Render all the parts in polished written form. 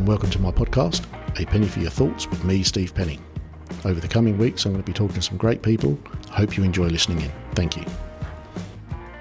and welcome to my podcast, A Penny for Your Thoughts with me, Steve Penny. Over the coming weeks, I'm going to be talking to some great people. I hope you enjoy listening in. Thank you.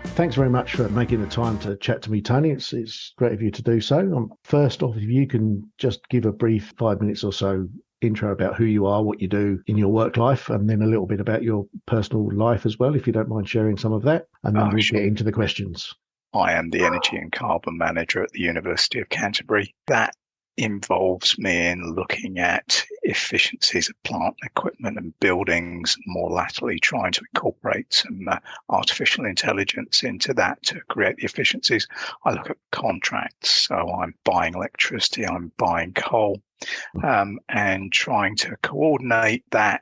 Thanks very much for making the time to chat to me, Tony. It's great of you to do so. First off, if you can just give a brief 5 minutes or so intro about who you are, what you do in your work life, and then a little bit about your personal life as well, if you don't mind sharing some of that, and then we'll get into the questions. I am the Energy and Carbon Manager at the University of Canterbury. That involves me in looking at efficiencies of plant equipment and buildings, more latterly trying to incorporate some artificial intelligence into that to create the efficiencies. I look at contracts, so I'm buying electricity, I'm buying coal, and trying to coordinate that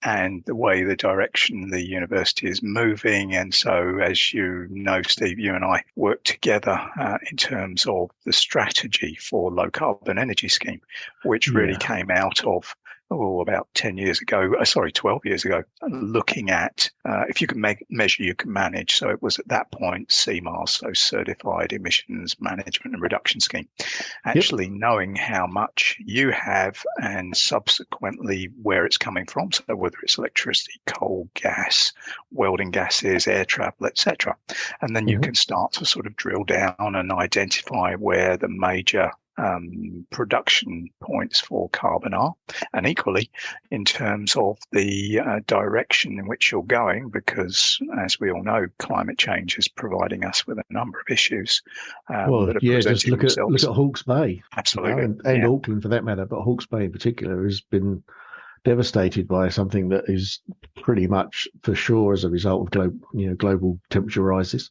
and the way the direction the university is moving. And so, as you know, Steve, you and I work together in terms of the strategy for low carbon energy scheme, which really came out of about 12 years ago, looking at if you can measure, you can manage. So it was at that point CMAR, so Certified Emissions Management and Reduction Scheme, actually knowing how much you have and subsequently where it's coming from. So whether it's electricity, coal, gas, welding gases, air travel, etc. And then you can start to sort of drill down and identify where the major production points for carbon are, and equally in terms of the direction in which you're going, because as we all know, climate change is providing us with a number of issues that are just look at Hawke's Bay, absolutely, and Auckland for that matter, but Hawke's Bay in particular has been devastated by something that is pretty much for sure as a result of global temperature rises.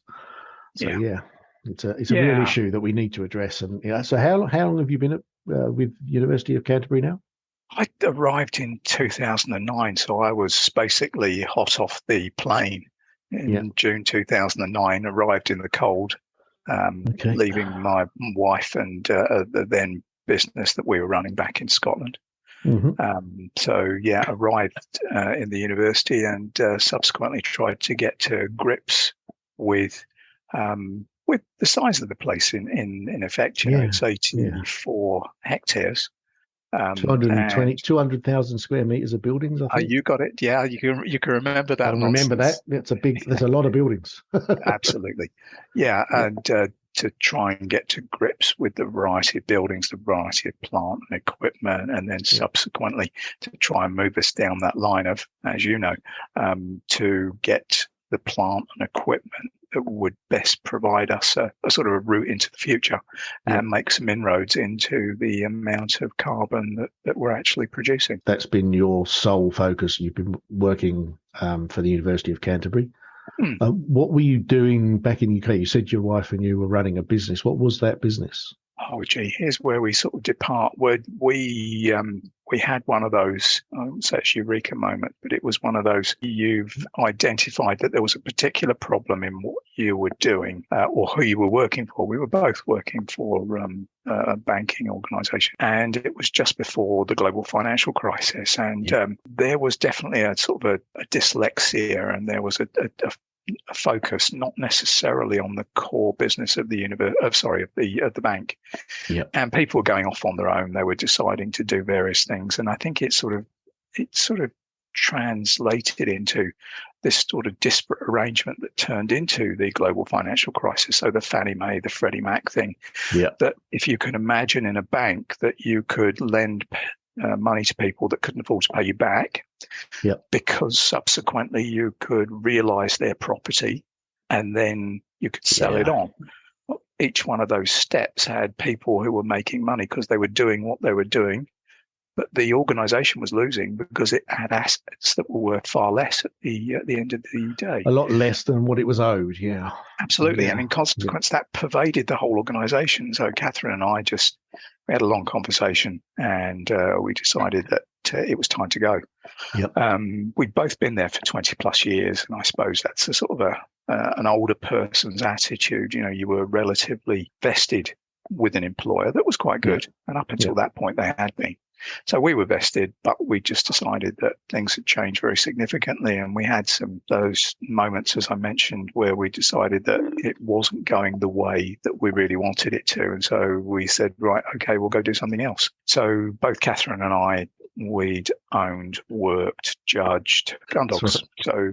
It's a real issue that we need to address. And so how long have you been at with University of Canterbury now? I arrived in 2009, so I was basically hot off the plane in June 2009. Arrived in the cold, leaving my wife and the then business that we were running back in Scotland. Arrived in the university and subsequently tried to get to grips with the size of the place in effect. It's 84 hectares. 200,000 square meters of buildings, I think. You got it. Yeah, you can remember that. I remember that. There's a lot of buildings. Absolutely. Yeah. And to try and get to grips with the variety of buildings, the variety of plant and equipment, and then subsequently to try and move us down that line of, as you know, to get the plant and equipment that would best provide us a sort of a route into the future and make some inroads into the amount of carbon that we're actually producing. That's been your sole focus. You've been working for the University of Canterbury. What were you doing back in the UK? You said your wife and you were running a business. What was that business? Oh, gee, here's where we sort of depart. We had one of those, I wouldn't say it's eureka moment, but it was one of those, you've identified that there was a particular problem in what you were doing or who you were working for. We were both working for a banking organisation, and it was just before the global financial crisis. And there was definitely a sort of a dyslexia, and there was a focus not necessarily on the core business of the of the bank. And people were going off on their own. They were deciding to do various things, and I think it sort of translated into this sort of disparate arrangement that turned into the global financial crisis. So the Fannie Mae, the Freddie Mac thing, that if you can imagine in a bank that you could lend money to people that couldn't afford to pay you back, because subsequently you could realize their property and then you could sell it on. Each one of those steps had people who were making money because they were doing what they were doing, but the organization was losing because it had assets that were worth far less at the end of the day. A lot less than what it was owed, Absolutely. And in consequence, that pervaded the whole organization. So Catherine and I we had a long conversation, and we decided that it was time to go. We'd both been there for 20 plus years, and I suppose that's a sort of an older person's attitude. You were relatively vested with an employer that was quite good, and up until that point they had been. So we were vested, but we just decided that things had changed very significantly. And we had those moments, as I mentioned, where we decided that it wasn't going the way that we really wanted it to. And so we said, right, okay, we'll go do something else. So both Catherine and I, we'd owned, worked, judged gun dogs. Right. So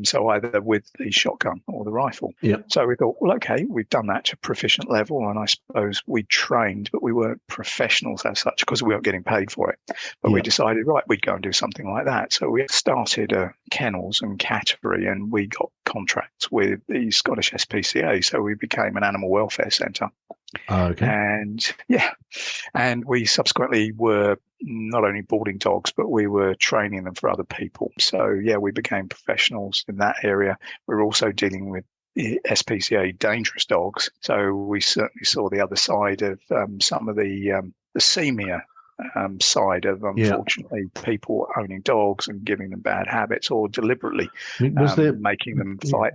so either with the shotgun or the rifle. Yep. So we thought, well, okay, we've done that to proficient level, and I suppose we trained, but we weren't professionals as such because we weren't getting paid for it. But we decided, right, we'd go and do something like that. So we started kennels and cattery, and we got contracts with the Scottish SPCA. So we became an animal welfare centre. Okay. And we subsequently were not only boarding dogs, but we were training them for other people. So we became professionals in that area. We were also dealing with SPCA dangerous dogs. So we certainly saw the other side of some of the senior side of, unfortunately, people owning dogs and giving them bad habits or deliberately making them fight.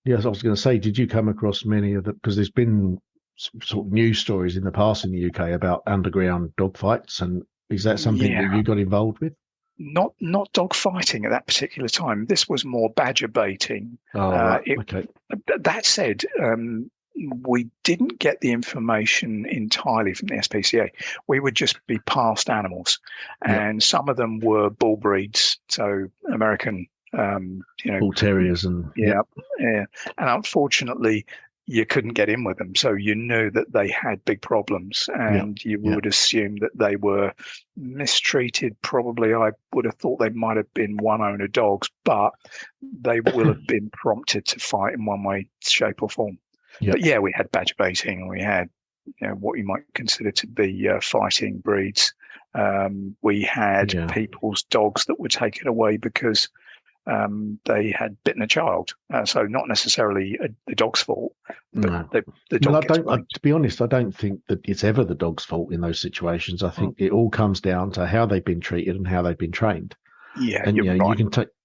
Yes, I was going to say, did you come across many of the, because there's been sort of news stories in the past in the UK about underground dog fights, and is that something that you got involved with? Not dog fighting at that particular time. This was more badger baiting. Okay. That said, we didn't get the information entirely from the SPCA. We would just be passed animals, and some of them were bull breeds, so American, bull terriers, and and unfortunately, you couldn't get in with them. So you knew that they had big problems, and you would assume that they were mistreated. Probably, I would have thought they might have been one-owner dogs, but they will have been prompted to fight in one way, shape or form. Yep. But we had badger baiting, and we had what you might consider to be fighting breeds. We had people's dogs that were taken away because they had bitten a child. So not necessarily the dog's fault, but the dog to be honest, I don't think that it's ever the dog's fault in those situations. I think it all comes down to how they've been treated and how they've been trained. Yeah, and right.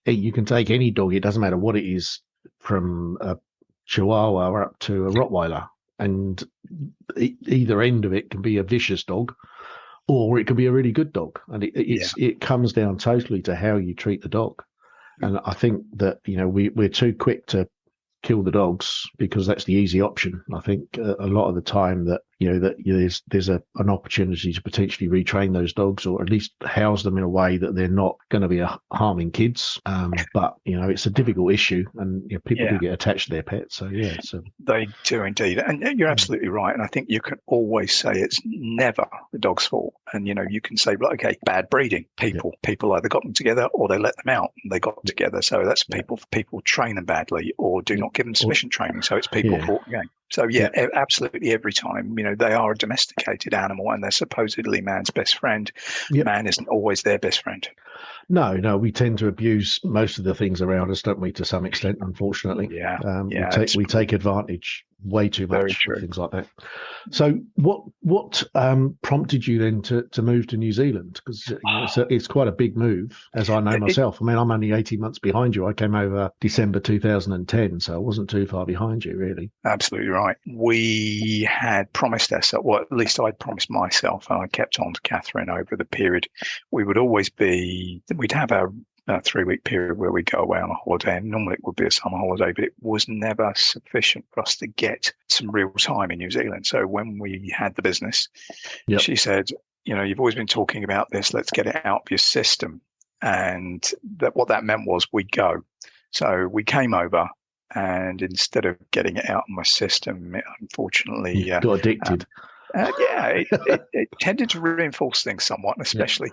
you can take any dog, it doesn't matter what it is, from a Chihuahua up to a Rottweiler, and either end of it can be a vicious dog, or it can be a really good dog, and it comes down totally to how you treat the dog. And I think that we're too quick to kill the dogs because that's the easy option. I think a lot of the time that there's an opportunity to potentially retrain those dogs, or at least house them in a way that they're not going to be harming kids. But it's a difficult issue, and people do get attached to their pets. So they do indeed, and you're absolutely right. And I think you can always say it's never the dog's fault. And you can say, well, okay, bad breeding. People either got them together or they let them out and they got together. So that's people train them badly or do not give them sufficient training. So it's people fault again. So absolutely every time, they are a domesticated animal and they're supposedly man's best friend. Yep. Man isn't always their best friend. No, we tend to abuse most of the things around us, don't we, to some extent, unfortunately. We take advantage way too much of things like that. So what prompted you then to move to New Zealand? Because it's quite a big move, as I know myself. I mean, I'm only 18 months behind you. I came over December 2010, so I wasn't too far behind you, really. Absolutely right. We had promised ourselves, well, at least I'd promised myself, and I kept on to Catherine over the period. We'd have our 3-week period where we go away on a holiday, and normally it would be a summer holiday, but it was never sufficient for us to get some real time in New Zealand. So when we had the business, she said, you've always been talking about this, let's get it out of your system. And what that meant was we'd go. So we came over, and instead of getting it out of my system, it unfortunately got addicted. It tended to reinforce things somewhat, especially.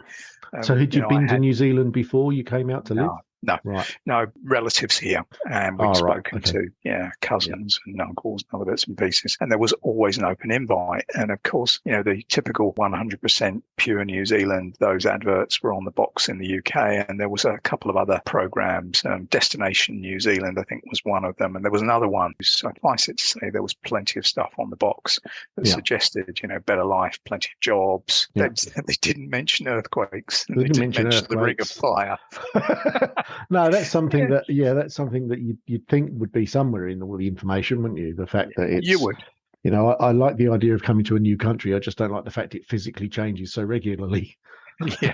So had you been to New Zealand before you came out to live? No, relatives here, and we'd spoken to cousins and uncles and other bits and pieces, and there was always an open invite. And of course, the typical 100% pure New Zealand, those adverts were on the box in the UK, and there was a couple of other programs. Destination New Zealand, I think, was one of them, and there was another one. Suffice it to say, there was plenty of stuff on the box that suggested, better life, plenty of jobs. They didn't mention earthquakes. They didn't mention the Ring of Fire. No, that's something that you'd think would be somewhere in all the information, wouldn't you? The fact that it's... You would. You know, I like the idea of coming to a new country. I just don't like the fact it physically changes so regularly. Yeah,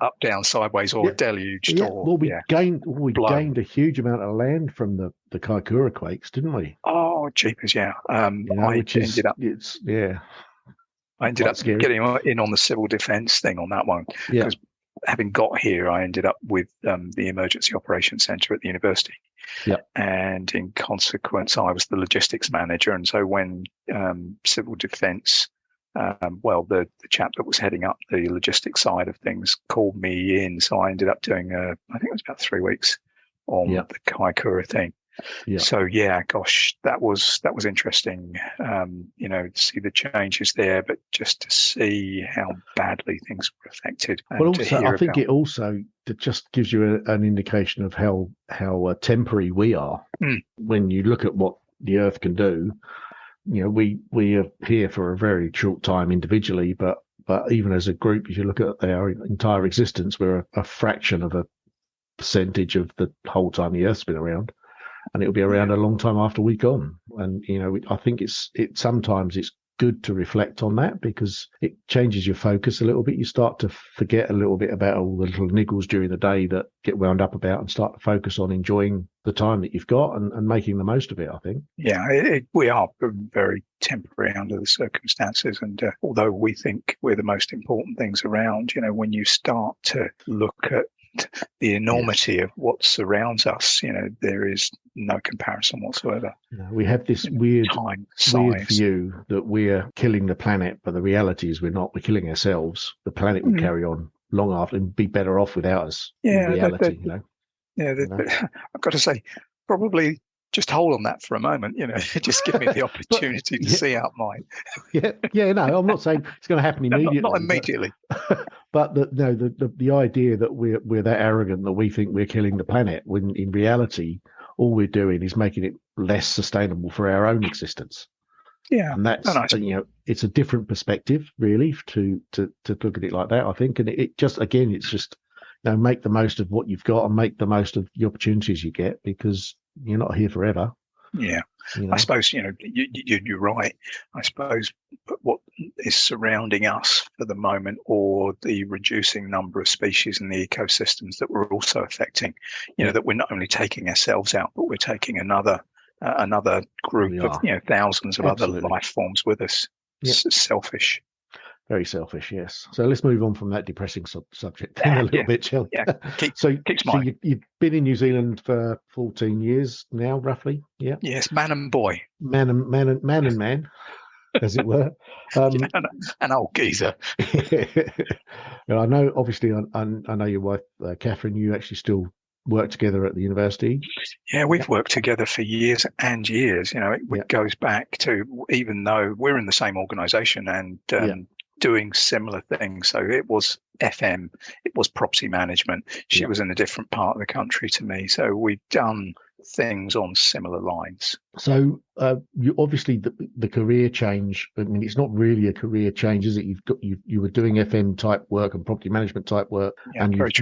up, down, sideways, or Yeah. deluged, Yeah, or well, we gained a huge amount of land from the Kaikoura quakes, didn't we? Oh, jeepers, yeah. You know, which is I ended quite up scary. getting in on the civil defence thing on that one Yeah, because having got here, I ended up with the Emergency Operations Centre at the university. yeah, And in consequence, I was the logistics manager. And so when civil defence, the chap that was heading up the logistics side of things called me in, so I ended up doing I think it was about 3 weeks on yeah, the Kaikoura thing. yeah. So yeah, gosh, that was interesting. You know, to see the changes there, but just to see how badly things were affected. And Well, also, I think it also just gives you an indication of how temporary we are. When you look at what the Earth can do. You know, we are here for a very short time individually, but even as a group, if you look at our entire existence, we're a fraction of a percentage of the whole time the Earth's been around. And it'll be around a long time after we're gone. And, you know, I think sometimes it's good to reflect on that because it changes your focus a little bit. You start to forget a little bit about all the little niggles during the day that get wound up about and start to focus on enjoying the time that you've got and making the most of it, I think. Yeah, we are very temporary under the circumstances. And although we think we're the most important things around, you know, when you start to look at the enormity of what surrounds us, you know, there is no comparison whatsoever. We have this weird size view that we're killing the planet, but the reality is we're not. We're killing ourselves. The planet will carry on long after and be better off without us. Yeah, in reality, you know. Yeah, I've got to say, probably just hold on that for a moment. You know, just give me the opportunity to see out mine. Yeah. No, I'm not saying it's going to happen immediately. Not immediately. But the idea that we're that arrogant that we think we're killing the planet, when in reality, all we're doing is making it less sustainable for our own existence. Yeah, and that's you know, it's a different perspective really to look at it like that. I think, and it just it's just, you know, make the most of what you've got and make the most of the opportunities you get because you're not here forever. Yeah, you know? I suppose, you know, you're right. I suppose what is surrounding us for the moment, or the reducing number of species in the ecosystems that we're also affecting, you know, that we're not only taking ourselves out, but we're taking another group of, you know, thousands of other life forms with us. It's selfish. Very selfish, yes. So let's move on from that depressing subject then a little bit, shall we? Yeah, so you've been in New Zealand for 14 years now, roughly, yeah? Yes, man and boy. Man and man, as it were. An old geezer. And I know, obviously, I know your wife, Catherine, you actually still work together at the university. Yeah, we've worked together for years and years. You know, it goes back to, even though we're in the same organisation and doing similar things. So it was FM, it was property management. She was in a different part of the country to me. So we've done things on similar lines. So you obviously the career change. I mean, it's not really a career change, is it? You were doing FM type work and property management type work, and you're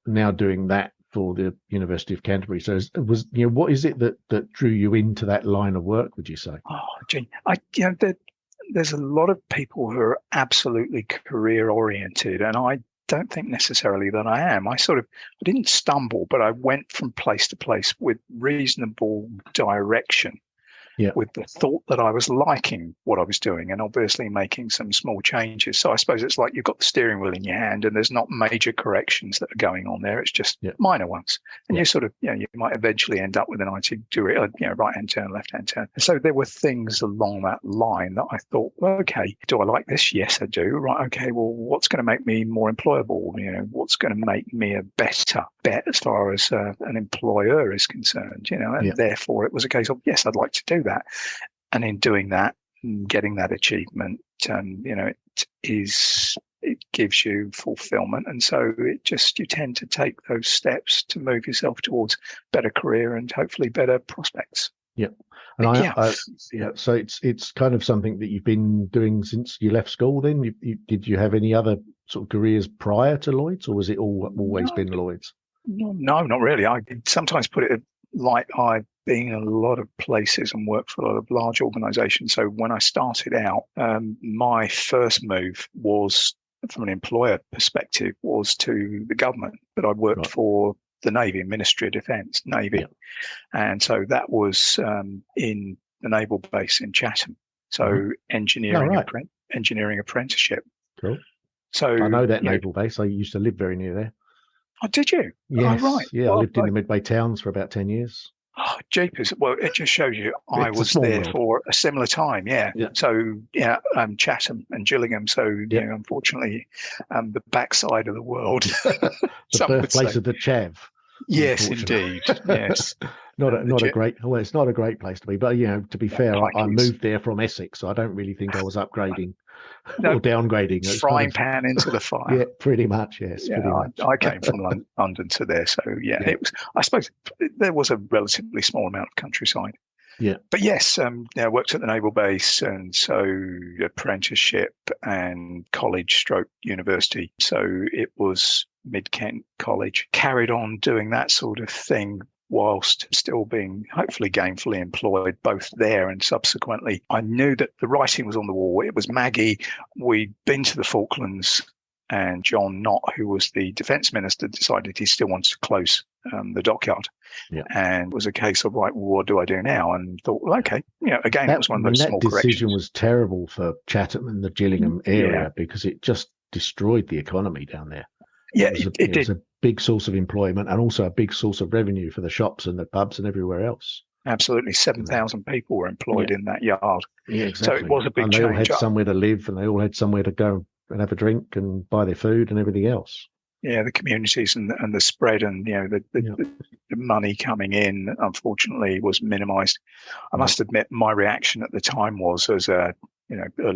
now doing that for the University of Canterbury. So what is it that drew you into that line of work, would you say? Oh, gee, there's a lot of people who are absolutely career oriented, and I don't think necessarily that I am. I didn't stumble, but I went from place to place with reasonable direction. With the thought that I was liking what I was doing and obviously making some small changes. So I suppose it's like you've got the steering wheel in your hand and there's not major corrections that are going on there. It's just minor ones. And you you might eventually end up with an IT right-hand turn, left-hand turn. So there were things along that line that I thought, well, okay, do I like this? Yes, I do. Right. Okay. Well, what's going to make me more employable? You know, what's going to make me a better bet as far as an employer is concerned, you know, and therefore it was a case of, yes, I'd like to do that. And in doing that, getting that achievement, it gives you fulfillment. And so you tend to take those steps to move yourself towards better career and hopefully better prospects. Yeah. And so it's kind of something that you've been doing since you left school then? Did you have any other sort of careers prior to Lloyd's, or was it always been Lloyd's? No, not really. I sometimes put it like I been in a lot of places and worked for a lot of large organizations. So when I started out, my first move was, from an employer perspective, was to the government, but I worked for the Navy, Ministry of Defence, Navy. Yeah. And so that was in the naval base in Chatham. So engineering apprenticeship. Cool. So I know that naval base. I used to live very near there. Oh, did you? Yes. Oh, right. Yeah, I lived in the Midway Towns for about 10 years. Oh, jeepers. Well, it just shows you I was there for a similar time. Yeah. So, Chatham and Gillingham. So, you know, unfortunately, the backside of the world. The birthplace of the chav. Yes, indeed. Yes. Not a great. Well, it's not a great place to be. But, you know, to be fair, I moved there from Essex, so I don't really think I was upgrading or downgrading. Frying pan into the fire. Yeah, pretty much. Yes. Yeah, pretty much. I came from London to there, so it was. I suppose there was a relatively small amount of countryside. Yeah. But yes, I worked at the naval base, and so apprenticeship and college/university. So it was Mid-Kent College. Carried on doing that sort of thing whilst still being hopefully gainfully employed both there and subsequently. I knew that the writing was on the wall. It was Maggie. We'd been to the Falklands, and John Knott, who was the defence minister, decided he still wanted to close the dockyard. Yeah. And it was a case of, right, well, what do I do now? And thought, well, okay, again, it was one of those small corrections. That decision was terrible for Chatham and the Gillingham area because it just destroyed the economy down there. Yeah, it was a big source of employment and also a big source of revenue for the shops and the pubs and everywhere else. Absolutely. 7,000 people were employed in that yard. Yeah, exactly. So it was a big change. They all had somewhere to live, and they all had somewhere to go and have a drink and buy their food and everything else. Yeah, the communities and the spread and, the money coming in, unfortunately, was minimised. I must admit, my reaction at the time was, as early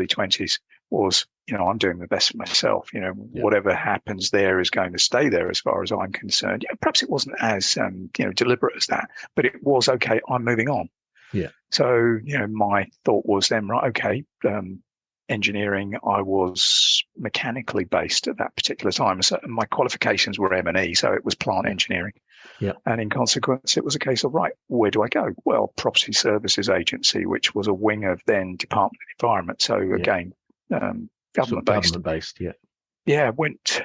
20s, was, I'm doing the best for myself. Whatever happens there is going to stay there as far as I'm concerned. Yeah, perhaps it wasn't as, deliberate as that, but it was, okay, I'm moving on. Yeah. So, my thought was then, right, okay, engineering, I was mechanically based at that particular time. So my qualifications were M&E, so it was plant engineering. Yeah. And in consequence, it was a case of, right, where do I go? Well, Property Services Agency, which was a wing of then Department of Environment. So again, government-based. Government-based, yeah. Yeah, went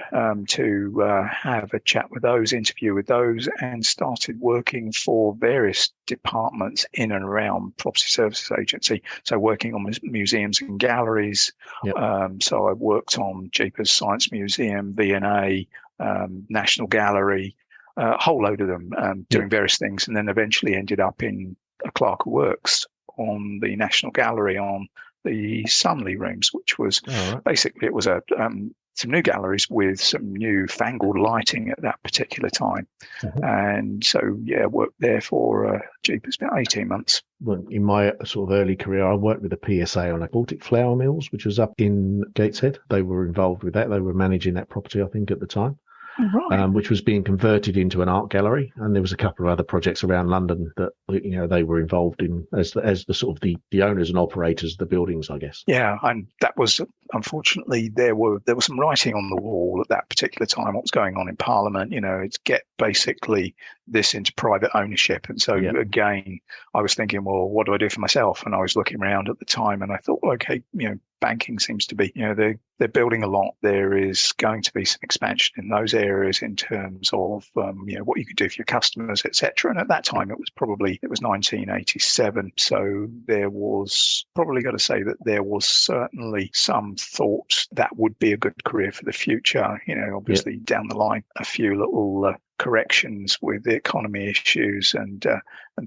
to have a chat with those, interview with those, and started working for various departments in and around Property Services Agency. So working on museums and galleries. Yep. So I worked on Jeepers Science Museum, V&A, National Gallery, a whole load of them, doing various things, and then eventually ended up in a clerk of works on the National Gallery on the Sunley rooms, which was basically, it was some new galleries with some new fangled lighting at that particular time. Mm-hmm. And so, worked there for Jeepers about 18 months. Well, in my sort of early career, I worked with the PSA on a Baltic Flour Mills, which was up in Gateshead. They were involved with that. They were managing that property, I think, at the time. Right. Which was being converted into an art gallery, and there was a couple of other projects around London that they were involved in as the sort of the owners and operators of the buildings, I guess. Yeah, and that was, unfortunately, there was some writing on the wall at that particular time. What was going on in Parliament? It's get basically this into private ownership, and so again, I was thinking, well, what do I do for myself? And I was looking around at the time, and I thought, okay, banking seems to be, they're building a lot. There is going to be some expansion in those areas in terms of, what you could do for your customers, etc. And at that time, it was 1987. So there was probably got to say that there was certainly some thought that would be a good career for the future. Obviously down the line, a few little corrections with the economy issues and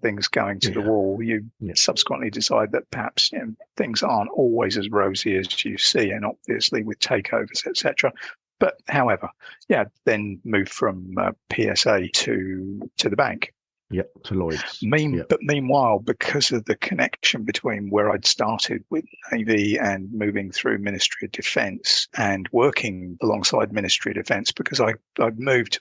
things going to the wall, you subsequently decide that perhaps things aren't always as rosy as you see, and obviously with takeovers, etc. But however, then moved from PSA to the bank. Yep, to Lloyd's. But meanwhile, because of the connection between where I'd started with Navy and moving through Ministry of Defence and working alongside Ministry of Defence, because I'd moved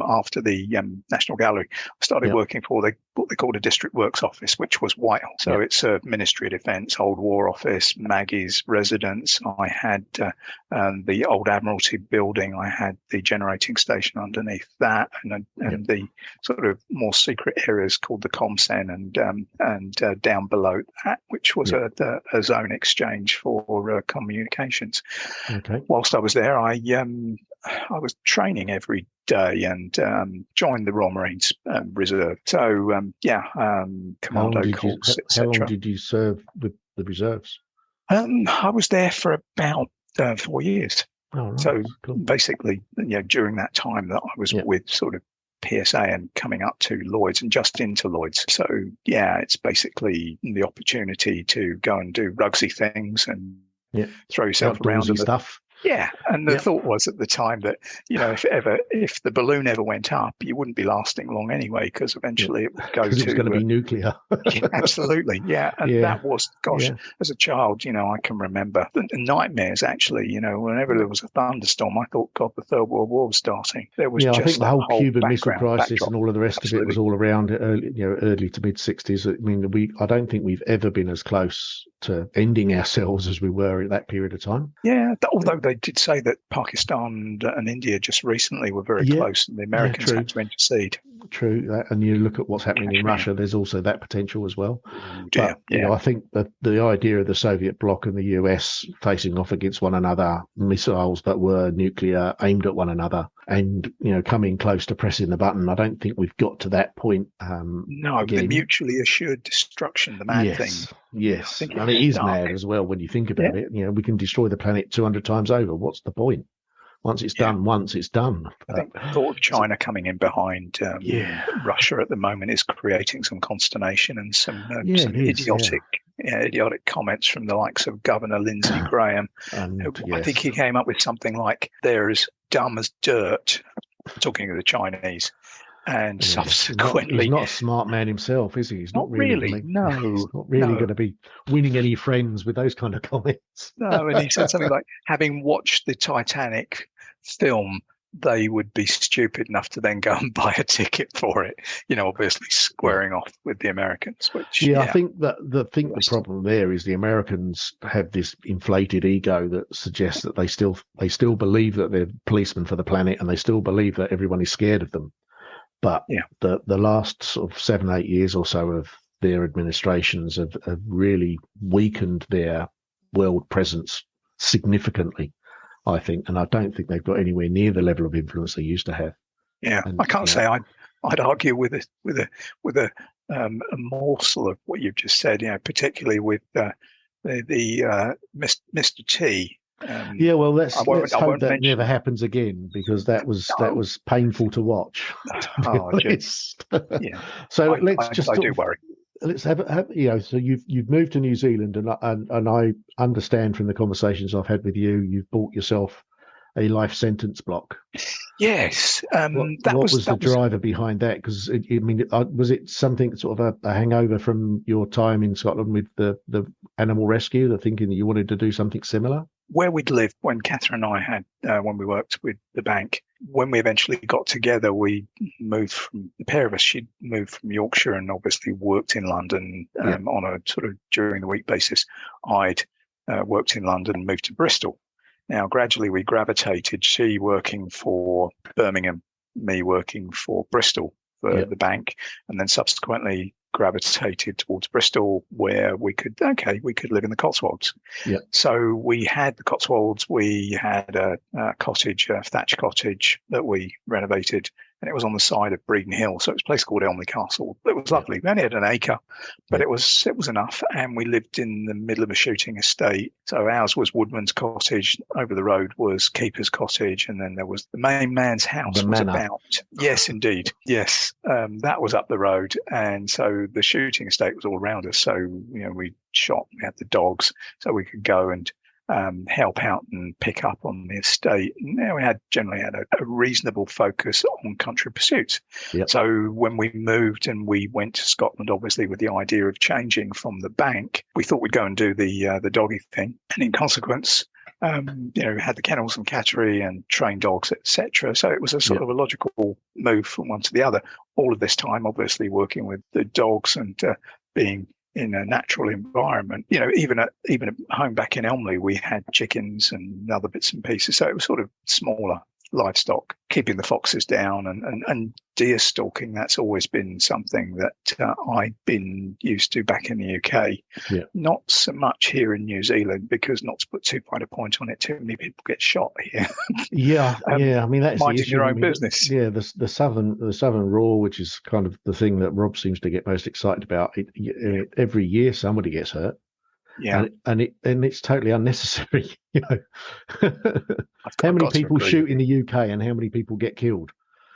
after the National Gallery, I started working for what they called a district works office, which was Whitehall. So it's a Ministry of Defence, Old War Office, Maggie's residence. I had the old Admiralty building. I had the generating station underneath that, and the sort of more secret areas called the Comsen, and down below that, which was a zone exchange for communications. Okay. Whilst I was there, I was training every day and joined the Royal Marines Reserve. So commando course, etc. How long did you serve with the reserves? I was there for about 4 years. Oh, right. So Cool. basically, during that time that I was with sort of PSA and coming up to Lloyd's and just into Lloyd's. So it's basically the opportunity to go and do rugsy things and throw yourself around and stuff. Yeah, and the thought was at the time that if the balloon ever went up, you wouldn't be lasting long anyway, because eventually it would go to. It was going to be nuclear. Absolutely, and that was as a child, I can remember the nightmares. Actually, whenever there was a thunderstorm, I thought, God, the Third World War was starting. There was just I think the whole Cuban Missile Crisis backdrop. and all of the rest of it was all around early to mid 60s. I mean, I don't think we've ever been as close to ending ourselves as we were at that period of time. Yeah, although they did say that Pakistan and India just recently were very close, and the Americans had to intercede. True, and you look at what's happening in Russia, there's also that potential as well. But, I think that the idea of the Soviet bloc and the US facing off against one another, missiles that were nuclear aimed at one another, and coming close to pressing the button, I don't think we've got to that point. No, the mutually assured destruction, the mad thing. Yes, and it is mad as well when you think about it. We can destroy the planet 200 times over. What's the point? Once it's done, it's done. I think the thought of China coming in behind Russia at the moment is creating some consternation and some idiotic comments from the likes of Governor Lindsey Graham. I think he came up with something like, "They're as dumb as dirt," talking of the Chinese. And subsequently, he's not a smart man himself, is he? He's not really. No, he's not really going to be winning any friends with those kind of comments. No, and he said something like, having watched the Titanic film, they would be stupid enough to then go and buy a ticket for it. Obviously squaring off with the Americans. Which I think the problem there is the Americans have this inflated ego that suggests that they still believe that they're policemen for the planet, and they still believe that everyone is scared of them. But the last sort of 7-8 years or so of their administrations have really weakened their world presence significantly, I think. And I don't think they've got anywhere near the level of influence they used to have. Yeah, and, I can't say I'd argue with a morsel of what you've just said. Particularly with the Mr. T. Let's hope that never happens again, because that was painful to watch. So I do worry. Let's have so you've moved to New Zealand, and I understand from the conversations I've had with you, you've bought yourself a life sentence block. Yes. What was the driver behind that? Because was it something sort of a hangover from your time in Scotland with the animal rescue, the thinking that you wanted to do something similar? Where we'd lived when Catherine and I had, when we worked with the bank, when we eventually got together, we moved from, the pair of us, she'd moved from Yorkshire and obviously worked in London on a sort of during the week basis. I'd worked in London and moved to Bristol. Now, gradually we gravitated, she working for Birmingham, me working for Bristol for the bank, and then subsequently gravitated towards Bristol, where we could live in the Cotswolds. Yeah. So we had the Cotswolds, we had a cottage, a thatch cottage that we renovated, and it was on the side of Breeden Hill. So it was a place called Elmley Castle. It was lovely. We only had an acre, but it was enough. And we lived in the middle of a shooting estate. So ours was Woodman's Cottage. Over the road was Keeper's Cottage. And then there was the main man's house. Yes, indeed. Yes. That was up the road. And so the shooting estate was all around us. So, we shot, we had the dogs, so we could go and help out and pick up on the estate. And we generally had a reasonable focus on country pursuits. Yep. So when we moved and we went to Scotland, obviously with the idea of changing from the bank, we thought we'd go and do the doggy thing. And in consequence, had the kennels and cattery and trained dogs, etc. So it was a sort of a logical move from one to the other. All of this time, obviously, working with the dogs and being in a natural environment. Even at home back in Elmley, we had chickens and other bits and pieces. So it was sort of smaller livestock, keeping the foxes down and deer stalking. That's always been something that I've been used to back in the UK. Yeah. Not so much here in New Zealand, because not to put too fine a point on it, too many people get shot here. Yeah. I mean, that's minding the issue. your own business. Yeah, the southern roar, which is kind of the thing that Rob seems to get most excited about. Every year somebody gets hurt. Yeah, and it's totally unnecessary. How many people shoot in the UK, and how many people get killed?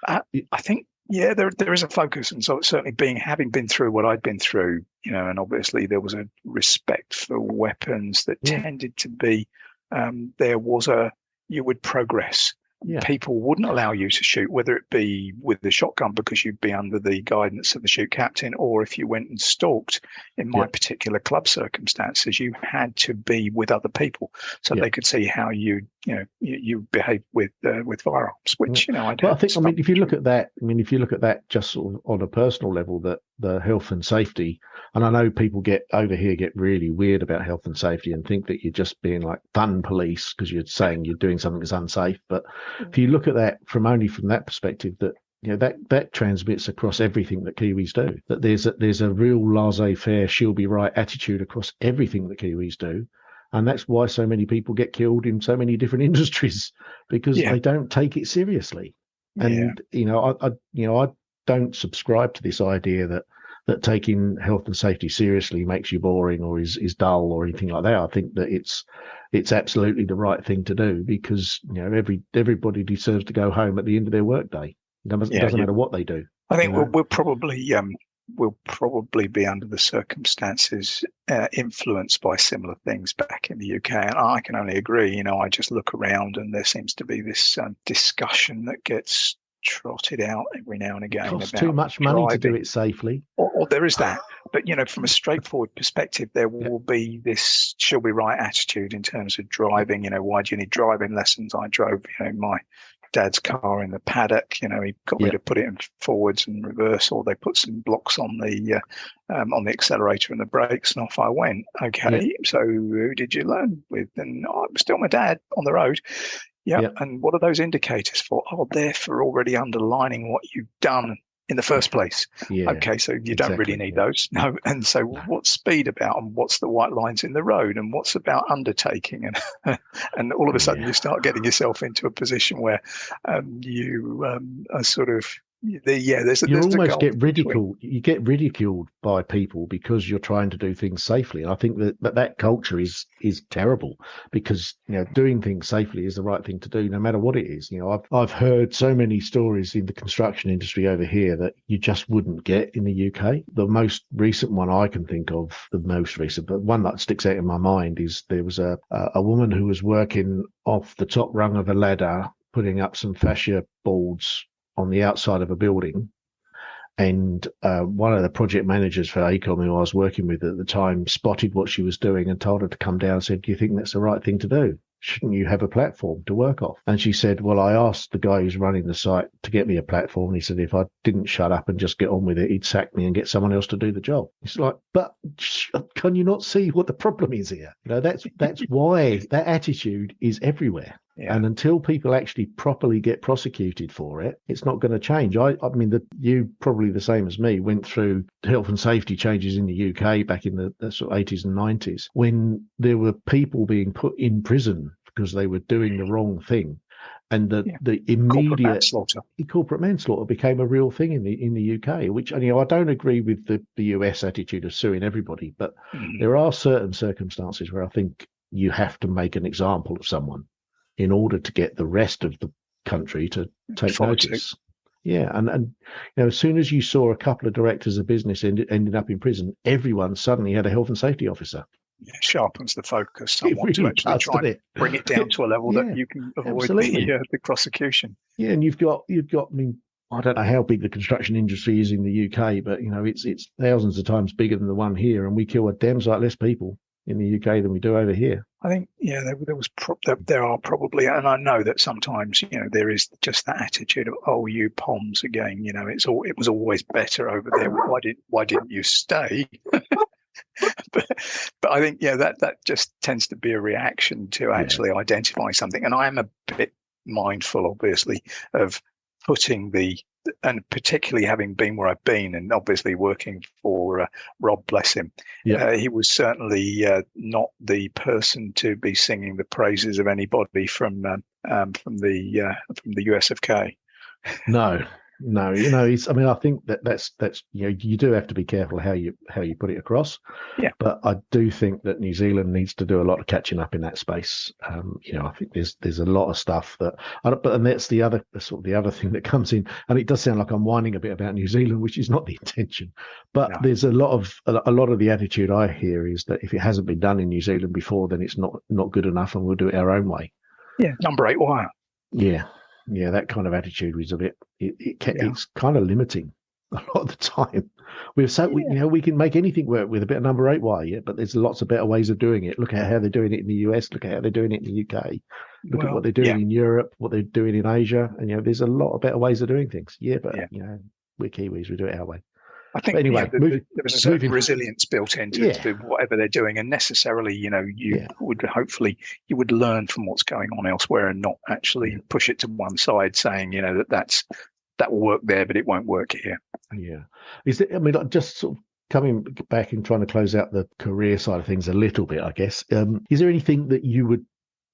I think there is a focus, and so certainly having been through what I'd been through, and obviously there was a respect for weapons that tended to be you would progress. Yeah. People wouldn't allow you to shoot, whether it be with the shotgun because you'd be under the guidance of the shoot captain, or if you went and stalked. In my particular club circumstances, you had to be with other people so they could see how you behave with firearms. Which I don't. Well, I mean, if you look at that just sort of on a personal level, that the health and safety, and I know people get really weird about health and safety and think that you're just being like fun police because you're saying you're doing something that's unsafe, but if you look at that from that perspective, that that transmits across everything that Kiwis do. That there's a real laissez-faire, she'll be right attitude across everything that Kiwis do, and that's why so many people get killed in so many different industries, because they don't take it seriously. And I don't subscribe to this idea that taking health and safety seriously makes you boring or is dull or anything like that. I think that it's absolutely the right thing to do, because everybody deserves to go home at the end of their workday. It doesn't matter what they do. I think we'll probably be under the circumstances influenced by similar things back in the UK, and I can only agree. I just look around and there seems to be this discussion that gets trotted out every now and again. It costs about too much money driving. to do it safely. Or there is that. But, from a straightforward perspective, there will be this she'll be right attitude in terms of driving. Why do you need driving lessons? I drove, my dad's car in the paddock. He got me to put it in forwards and reverse, or they put some blocks on the accelerator and the brakes, and off I went. Okay, so who did you learn with? And it was still my dad on the road. Yeah. And what are those indicators for? Oh, they're for already underlining what you've done in the first place. Yeah, okay, so you don't really need those. No. And so what's speed about, and what's the white lines in the road, and what's about undertaking? And all of a sudden you start getting yourself into a position where you are sort of get ridiculed. You get ridiculed by people because you're trying to do things safely. And I think that culture is terrible, because doing things safely is the right thing to do, no matter what it is. I've heard so many stories in the construction industry over here that you just wouldn't get in the UK. The most recent one I can think of, but one that sticks out in my mind, is there was a woman who was working off the top rung of a ladder, putting up some fascia boards on the outside of a building, and one of the project managers for ACOM, who I was working with at the time, spotted what she was doing and told her to come down and said, "Do you think that's the right thing to do? Shouldn't you have a platform to work off?" And she said, "Well, I asked the guy who's running the site to get me a platform, and he said if I didn't shut up and just get on with it, he'd sack me and get someone else to do the job." It's like, but can you not see what the problem is here? That's why that attitude is everywhere. Yeah. And until people actually properly get prosecuted for it, it's not going to change. I mean, you probably the same as me went through health and safety changes in the UK back in the sort of 80s and 90s, when there were people being put in prison because they were doing the wrong thing. And the immediate corporate manslaughter became a real thing in the UK, which, I don't agree with the US attitude of suing everybody, but there are certain circumstances where I think you have to make an example of someone in order to get the rest of the country to take notice. Yeah, and as soon as you saw a couple of directors of business ending up in prison, everyone suddenly had a health and safety officer. Yeah, sharpens the focus somewhat to actually try and bring it down to a level that you can avoid the prosecution. Yeah, and you've got. I mean, I don't know how big the construction industry is in the UK, but it's thousands of times bigger than the one here, and we kill a damn sight less people. in the UK than we do over here. I think, there are probably, and I know that sometimes, there is just that attitude of, oh, you Poms again, it was always better over there. Why didn't you stay? but I think, that just tends to be a reaction to actually identify something. And I am a bit mindful, obviously, of putting and particularly having been where I've been, and obviously working for Rob, bless him. He was certainly not the person to be singing the praises of anybody from the USFK. No, I think that's you do have to be careful how you put it across. Yeah. But I do think that New Zealand needs to do a lot of catching up in that space. I think there's a lot of stuff and that's the other thing that comes in. And it does sound like I'm whining a bit about New Zealand, which is not the intention. But there's a lot of the attitude I hear is that if it hasn't been done in New Zealand before, then it's not good enough, and we'll do it our own way. Yeah, number 8 wire. Yeah, that kind of attitude is a bit. It's kind of limiting a lot of the time. We can make anything work with a bit of number 8 wire, but there's lots of better ways of doing it. Look at how they're doing it in the US. Look at how they're doing it in the UK. Look at what they're doing in Europe, what they're doing in Asia, and there's a lot of better ways of doing things. We're Kiwis. We do it our way. I think there was a certain resilience built into whatever they're doing, and necessarily, you would learn from what's going on elsewhere and not actually push it to one side, saying that will work there, but it won't work here. Yeah, just sort of coming back and trying to close out the career side of things a little bit, I guess. Is there anything that you would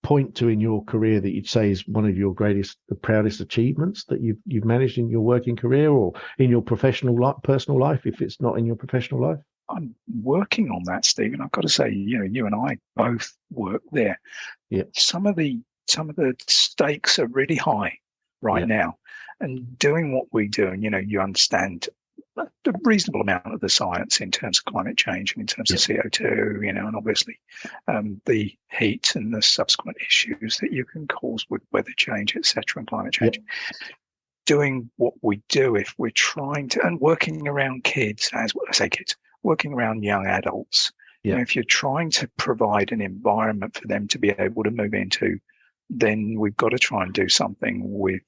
point to in your career that you'd say is one of your the proudest achievements that you've managed in your working career or in your personal life, if it's not in your professional life? I'm working on that, Stephen. I've got to say, you and I both work there. Yeah. Some of the stakes are really high right now, and doing what we do, and you understand a reasonable amount of the science in terms of climate change and in terms of CO2, and obviously the heat and the subsequent issues that you can cause with weather change, etc., and climate change. Doing what we do, if we're trying to, and working around kids, working around young adults, if you're trying to provide an environment for them to be able to move into, then we've got to try and do something with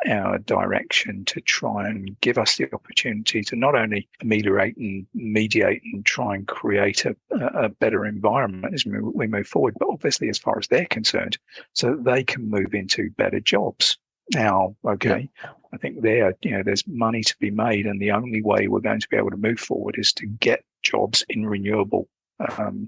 our direction to try and give us the opportunity to not only ameliorate and mediate and try and create a better environment as we move forward, but obviously as far as they're concerned, so that they can move into better jobs. Now, I think there's money to be made, and the only way we're going to be able to move forward is to get jobs in renewable,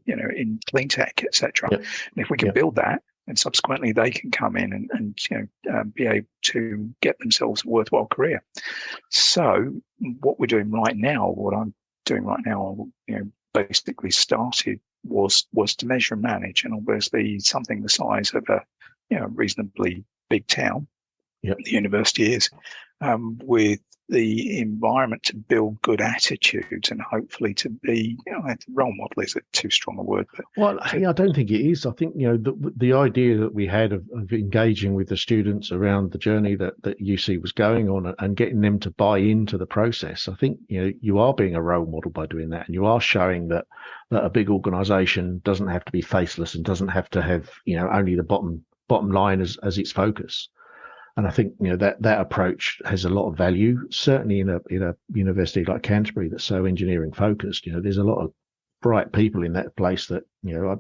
in clean tech, etc. And if we can build that, and subsequently they can come in and be able to get themselves a worthwhile career. So what I'm doing right now, basically started was to measure and manage, and obviously something the size of a reasonably big town, the university is, with the environment to build good attitudes and hopefully to be, role model is too strong a word. But I don't think it is. I think, the idea that we had of engaging with the students around the journey that UC was going on and getting them to buy into the process, I think, you are being a role model by doing that. And you are showing that a big organization doesn't have to be faceless and doesn't have to have, only the bottom line as its focus. And I think that approach has a lot of value. Certainly in a university like Canterbury that's so engineering focused. There's a lot of bright people in that place that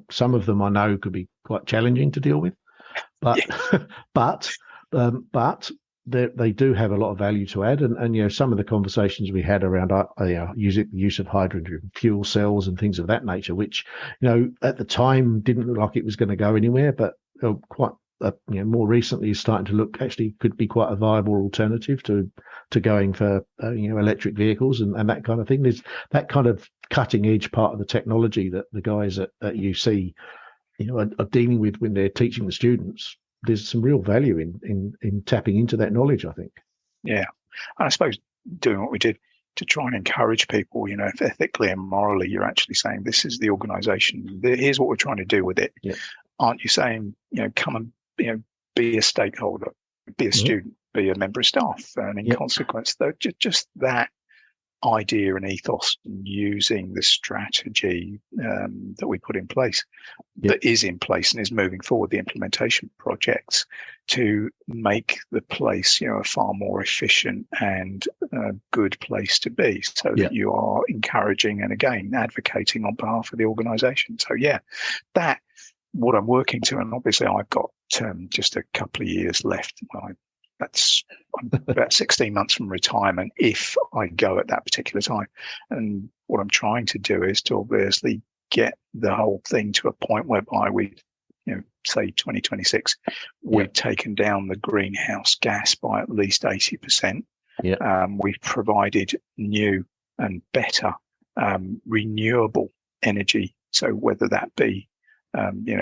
some of them I know could be quite challenging to deal with, but they do have a lot of value to add. And some of the conversations we had around use of hydrogen fuel cells and things of that nature, which at the time didn't look like it was going to go anywhere, but quite. More recently is starting to look actually could be quite a viable alternative to going for electric vehicles and that kind of thing. There's that kind of cutting edge part of the technology that the guys at UC are dealing with when they're teaching the students. There's some real value in tapping into that knowledge, I think. Yeah, and I suppose doing what we did to try and encourage people, if ethically and morally you're actually saying this is the organisation, here's what we're trying to do with it. Yeah. Aren't you saying come and be a stakeholder, be a student, be a member of staff, and in consequence, though, just that idea and ethos and using the strategy that we put in place, that is in place and is moving forward, the implementation projects, to make the place, a far more efficient and good place to be, so that you are encouraging and again advocating on behalf of the organisation. So that what I'm working to, and obviously I've got just a couple of years left. I'm about 16 months from retirement if I go at that particular time. And what I'm trying to do is to obviously get the whole thing to a point whereby we, say 2026, we've taken down the greenhouse gas by at least 80%. We've provided new and better renewable energy. So whether that be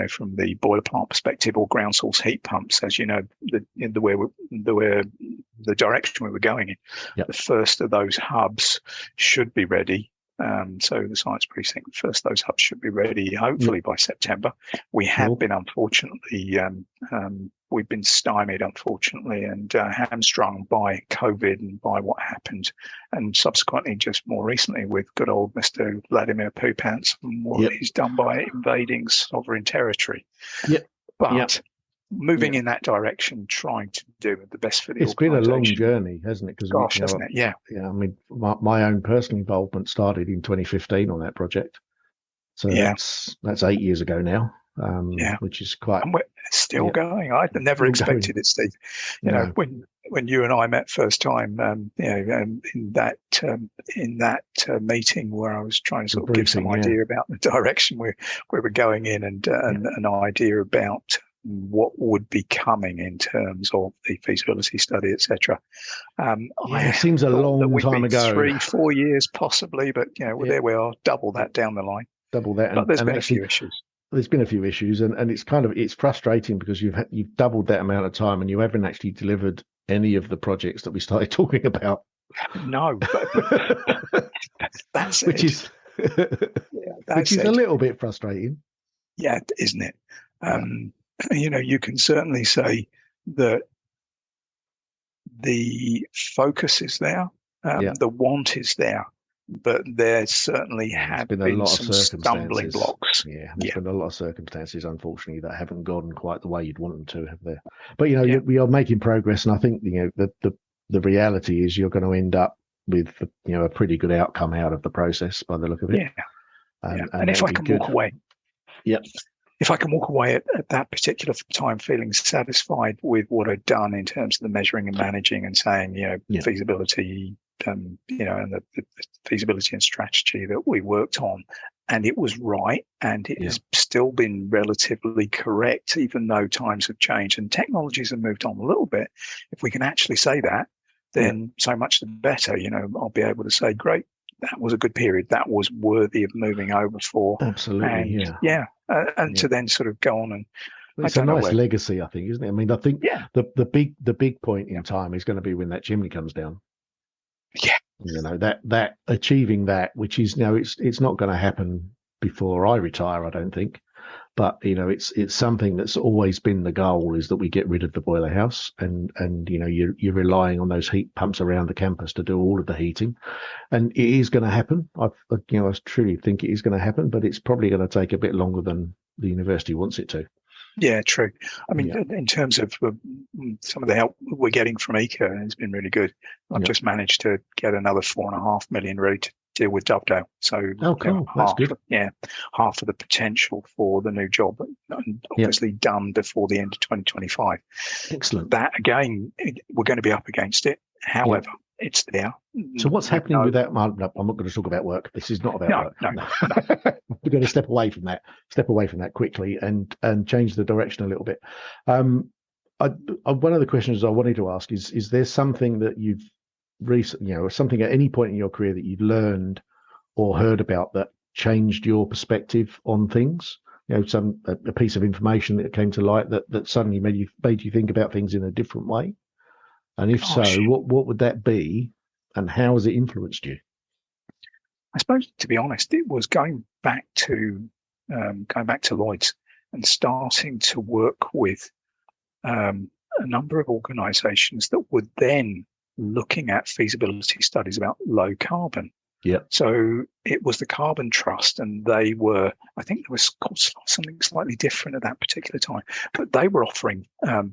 from the boiler plant perspective or ground source heat pumps, as you know, the direction we were going in. The first of those hubs should be ready. So the science precinct, first those hubs should be ready, hopefully by September. We have been, unfortunately, we've been stymied, unfortunately, and hamstrung by COVID and by what happened. And subsequently, just more recently, with good old Mr. Vladimir Pupants and what he's done by invading sovereign territory. But moving in that direction, trying to do the best for the It's been a long journey, hasn't it? Gosh, hasn't it? Yeah. I mean, my own personal involvement started in 2015 on that project. So that's 8 years ago now. Which is quite. And it's still going. I never expected it, Steve. You know, when you and I met first time, in that meeting where I was trying to sort of give some idea about the direction we were going in, and an idea about what would be coming in terms of the feasibility study, etc. It seems a long time ago. 3-4 years possibly, but there we are, double that down the line. Double that, but there's been a few issues. There's been a few issues, and it's frustrating because you've doubled that amount of time and you haven't actually delivered any of the projects that we started talking about. No, but that's which is which is a little bit frustrating. Yeah, isn't it? You can certainly say that the focus is there, the want is there. But there certainly have been some stumbling blocks. There's been a lot of circumstances, unfortunately, that haven't gone quite the way you'd want them to, have there? But we are making progress, and I think the reality is you're going to end up with a pretty good outcome out of the process by the look of it. And if I can walk away, if I can walk away at that particular time feeling satisfied with what I've done in terms of the measuring and managing and saying, feasibility. And the feasibility and strategy that we worked on, and it was right, and it has still been relatively correct, even though times have changed and technologies have moved on a little bit. If we can actually say that, then so much the better. I'll be able to say, great, that was a good period. That was worthy of moving over for. Absolutely, and to then sort of go on and. It's a nice legacy, I think, isn't it? I mean, I think the big point in time is going to be when that chimney comes down. That achieving that, which is it's not going to happen before I retire, I don't think, but it's something that's always been the goal, is that we get rid of the boiler house, and you're relying on those heat pumps around the campus to do all of the heating, and it is going to happen. I truly think it is going to happen, but it's probably going to take a bit longer than the university wants it to. Yeah, true. I mean, in terms of some of the help we're getting from ECA, it's been really good. I've just managed to get another 4.5 million ready to deal with Dovedale. So cool. That's good. Half of the potential for the new job, and obviously done before the end of 2025. Excellent. That again, we're going to be up against it. However, it's there. So what's happening with that? No, I'm not going to talk about work. This is not about work. No. We're going to step away from that quickly and change the direction a little bit. One of the questions I wanted to ask is there something that you've recently, or something at any point in your career that you've learned or heard about that changed your perspective on things? A piece of information that came to light that suddenly made you think about things in a different way? And if so, what would that be, and how has it influenced you? I suppose, to be honest, it was going back to Lloyd's and starting to work with a number of organisations that were then looking at feasibility studies about low carbon. Yeah. So it was the Carbon Trust, and they were, I think there was something slightly different at that particular time, but they were offering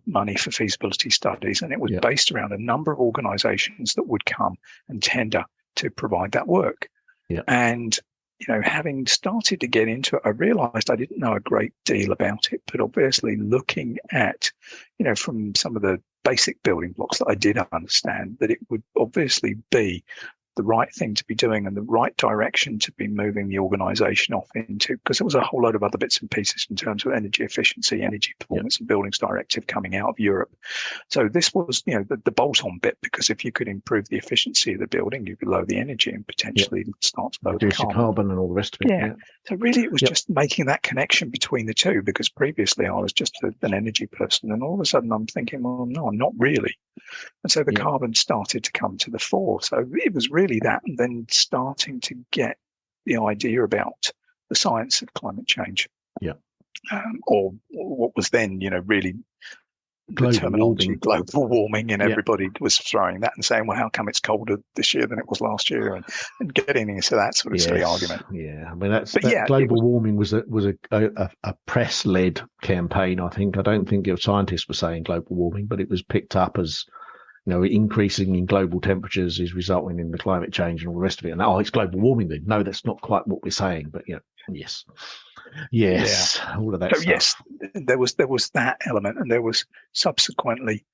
money for feasibility studies, and it was based around a number of organizations that would come and tender to provide that work. Yeah. And, having started to get into it, I realized I didn't know a great deal about it, but obviously looking at, from some of the basic building blocks that I did understand, that it would obviously be the right thing to be doing and the right direction to be moving the organization off into, because there was a whole load of other bits and pieces in terms of energy efficiency, energy performance and buildings directive coming out of Europe. So this was, the bolt-on bit, because if you could improve the efficiency of the building, you could lower the energy and potentially start to lower the carbon and all the rest of it. Yeah. So really it was just making that connection between the two, because previously I was just an energy person, and all of a sudden I'm thinking, well, no, I'm not really. And so the carbon started to come to the fore. So it was really that, and then starting to get the idea about the science of climate change. Yeah. Or what was then, really global the terminology, warming. global warming, and everybody was throwing that and saying, well, how come it's colder this year than it was last year? And getting into that sort of silly argument. Yeah. I mean, global warming was a press-led campaign, I think. I don't think scientists were saying global warming, but it was picked up as, increasing in global temperatures is resulting in the climate change and all the rest of it. And it's global warming then. No, that's not quite what we're saying, but yes. Yes, all of that stuff. Yes, there was that element, and there was subsequently,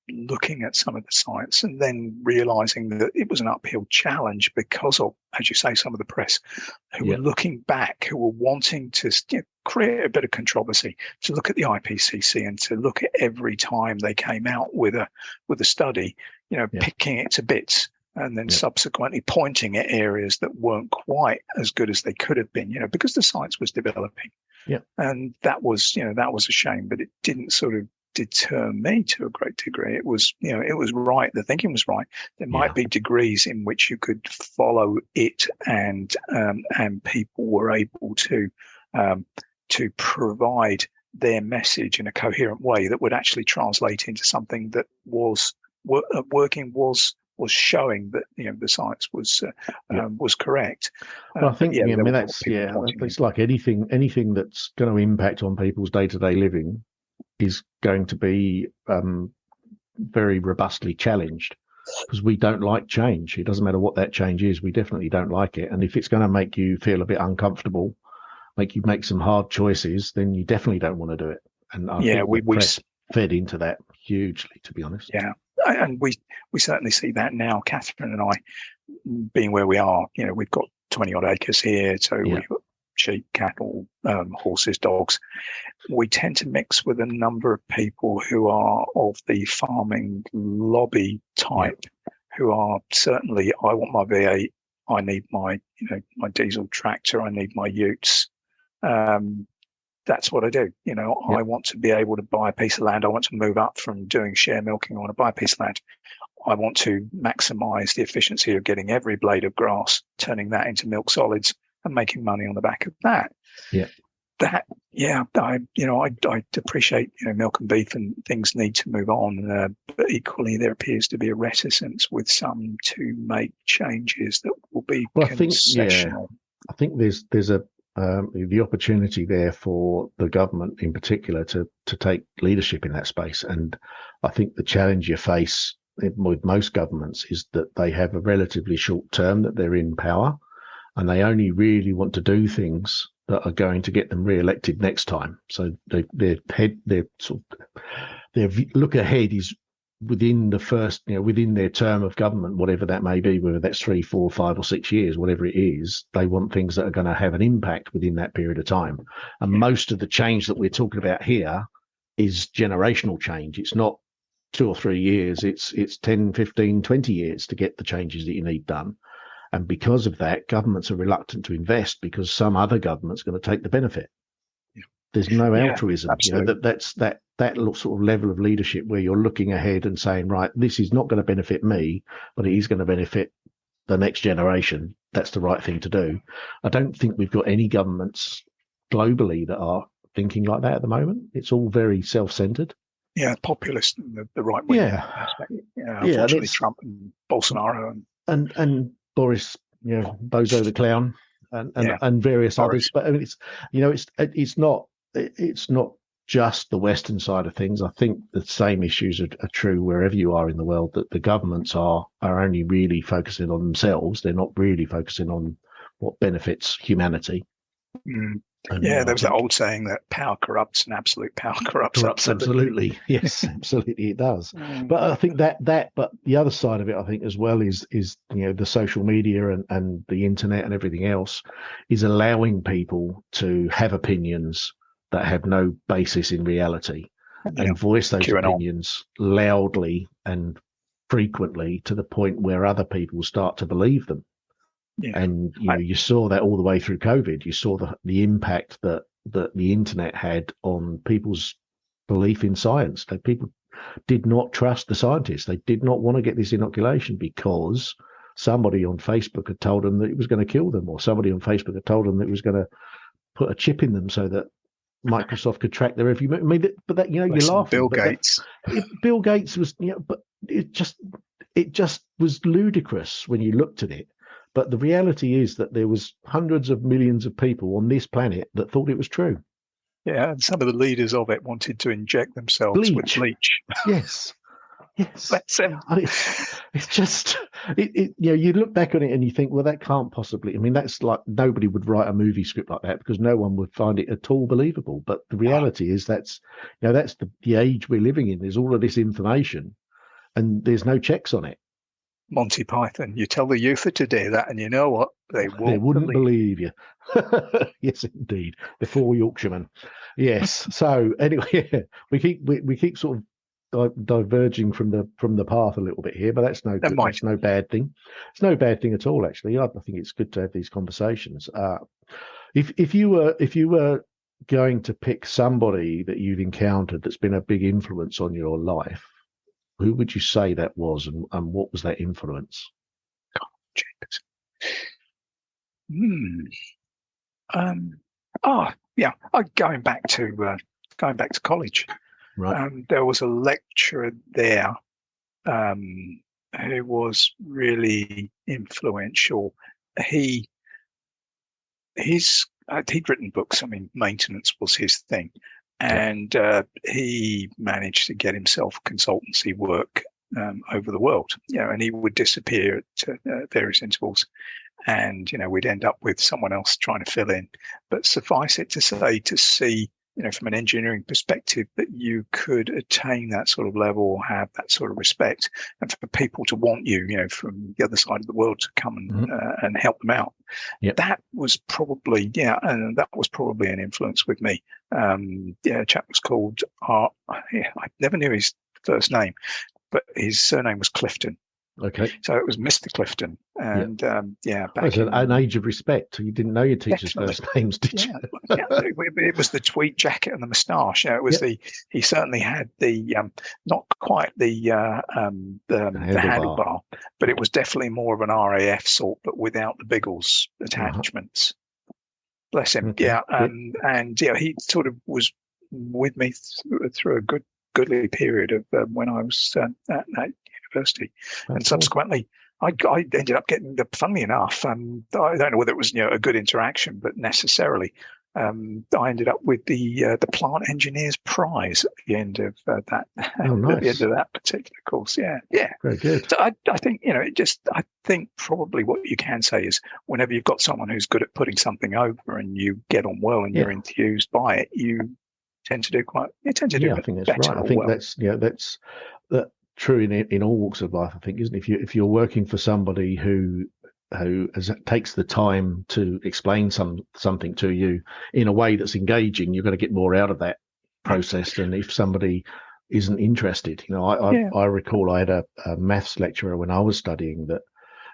looking at some of the science and then realizing that it was an uphill challenge because of, as you say, some of the press who were looking back, who were wanting to create a bit of controversy, to look at the IPCC and to look at every time they came out with a study, picking it to bits. And then subsequently pointing at areas that weren't quite as good as they could have been, because the science was developing. Yeah. And that was a shame, but it didn't sort of deter me to a great degree. It was, it was right. The thinking was right. There might be degrees in which you could follow it, and people were able to provide their message in a coherent way that would actually translate into something that was working, was showing that the science was correct. Well, I think it's like anything that's going to impact on people's day-to-day living is going to be very robustly challenged, because we don't like change. It doesn't matter what that change is. We definitely don't like it. And if it's going to make you feel a bit uncomfortable, make you make some hard choices, then you definitely don't want to do it. And I think we press fed into that hugely, to be honest. Yeah. And we certainly see that now. Catherine and I, being where we are, we've got 20 odd acres here, so we've got sheep, cattle, horses, dogs. We tend to mix with a number of people who are of the farming lobby type, who are certainly, I want my V8, I need my my diesel tractor, I need my utes. That's what I do. I want to be able to buy a piece of land. I want to move up from doing share milking. I want to buy a piece of land. I want to maximize the efficiency of getting every blade of grass, turning that into milk solids and making money on the back of that. Yeah. I appreciate, milk and beef and things need to move on. But equally, there appears to be a reticence with some to make changes that will be concessional. I think there's the opportunity there for the government in particular to take leadership in that space. And I think the challenge you face with most governments is that they have a relatively short term that they're in power, and they only really want to do things that are going to get them re-elected next time. So their look ahead is within the first, within their term of government, whatever that may be, whether that's 3, 4, 5 or 6 years, whatever it is, they want things that are going to have an impact within that period of time. And most of the change that we're talking about here is generational change. It's not 2 or 3 years. It's 10, 15, 20 years to get the changes that you need done. And because of that, governments are reluctant to invest because some other government's going to take the benefit. There's no altruism. That's that sort of level of leadership where you're looking ahead and saying, right, this is not going to benefit me, but it is going to benefit the next generation. That's the right thing to do. I don't think we've got any governments globally that are thinking like that at the moment. It's all very self-centered. populist and the right wing aspect. Unfortunately, Trump and Bolsonaro and Boris, Bozo the clown, and various others. But I mean, it's not just the Western side of things. I think the same issues are true wherever you are in the world. That the governments are only really focusing on themselves. They're not really focusing on what benefits humanity. There was that old saying that power corrupts and absolute power corrupts absolutely. Yes, absolutely it does. But I think but the other side of it, I think as well, is the social media and the internet and everything else is allowing people to have opinions that have no basis in reality and voice those opinions loudly and frequently to the point where other people start to believe them. Yeah. And you saw that all the way through COVID. You saw the impact that the internet had on people's belief in science. That people did not trust the scientists. They did not want to get this inoculation because somebody on Facebook had told them that it was going to kill them, or somebody on Facebook had told them that it was going to put a chip in them so that Microsoft could track their every move. I mean, but that you're laughing. Bill Gates. Bill Gates was but it just was ludicrous when you looked at it. But the reality is that there was hundreds of millions of people on this planet that thought it was true. Yeah, and some of the leaders of it wanted to inject themselves with bleach. Yes. It's just, you look back on it and you think, well, that can't possibly. I mean, that's like nobody would write a movie script like that because no one would find it at all believable. But the reality is that's the age we're living in. There's all of this information, and there's no checks on it. Monty Python. You tell the youth of today that, and you know what? They wouldn't believe you. Yes, indeed. The four Yorkshiremen. Yes. So anyway, we keep sort of diverging from the path a little bit here, but that's no bad thing. It's no bad thing at all, actually. I think it's good to have these conversations. If you were going to pick somebody that you've encountered that's been a big influence on your life, who would you say that was, and what was that influence? Going back to college. Right. There was a lecturer there who was really influential. He'd written books. I mean, maintenance was his thing. And he managed to get himself consultancy work over the world, and he would disappear at various intervals, and we'd end up with someone else trying to fill in. But suffice it to say, to see, from an engineering perspective, that you could attain that sort of level, or have that sort of respect, and for people to want you, from the other side of the world to come and help them out. Yep. That was probably, an influence with me. A chap was called I never knew his first name, but his surname was Clifton. Okay. So it was Mr. Clifton. And back in an age of respect. You didn't know your teacher's first names, did you? It was the tweed jacket and the moustache. It was he certainly had the not quite the handlebar, but it was definitely more of an RAF sort, but without the Biggles attachments. Bless him. Okay. And he sort of was with me through a goodly period of when I was at university. And subsequently, I ended up getting funnily enough, I don't know whether it was a good interaction, but necessarily, I ended up with the Plant Engineers Prize at the end of that. Oh, nice. At the end of that particular course, yeah, very good. So I think I think probably what you can say is whenever you've got someone who's good at putting something over and you get on well and you're enthused by it, you tend to do I think that's right. I think that's true in all walks of life. I think, isn't it? If you're working for somebody who takes the time to explain something to you in a way that's engaging, you're going to get more out of that process than if somebody isn't interested. I recall I had a maths lecturer when I was studying that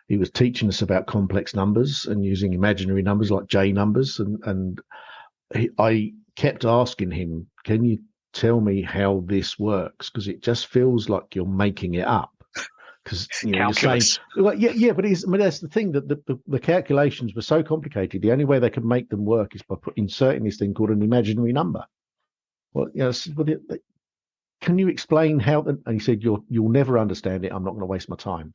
he was teaching us about complex numbers and using imaginary numbers like J numbers, and I kept asking him, "Can you tell me how this works? Because it just feels like you're making it up." Because you're saying, well, but that's the thing, that the calculations were so complicated. The only way they could make them work is by inserting this thing called an imaginary number. Well, can you explain how? And he said, you'll never understand it. I'm not going to waste my time.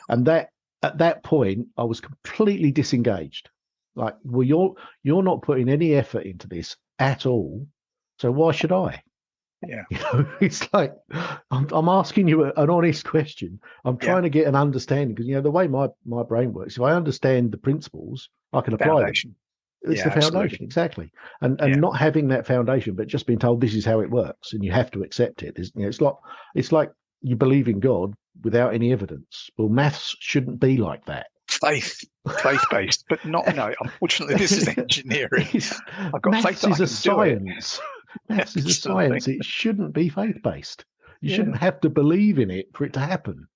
And that at that point, I was completely disengaged. Like, well, you're not putting any effort into this at all, so why should I? Yeah. It's like I'm asking you an honest question. I'm trying to get an understanding because the way my brain works. If I understand the principles, I can apply them. It's the foundation, absolutely. Exactly. And not having that foundation, but just being told this is how it works, and you have to accept it. It's like you believe in God without any evidence. Well, maths shouldn't be like that. Faith-based, but not. No, unfortunately, this is engineering. I've got maths is a science. Maths is a science. It shouldn't be faith-based. You shouldn't have to believe in it for it to happen.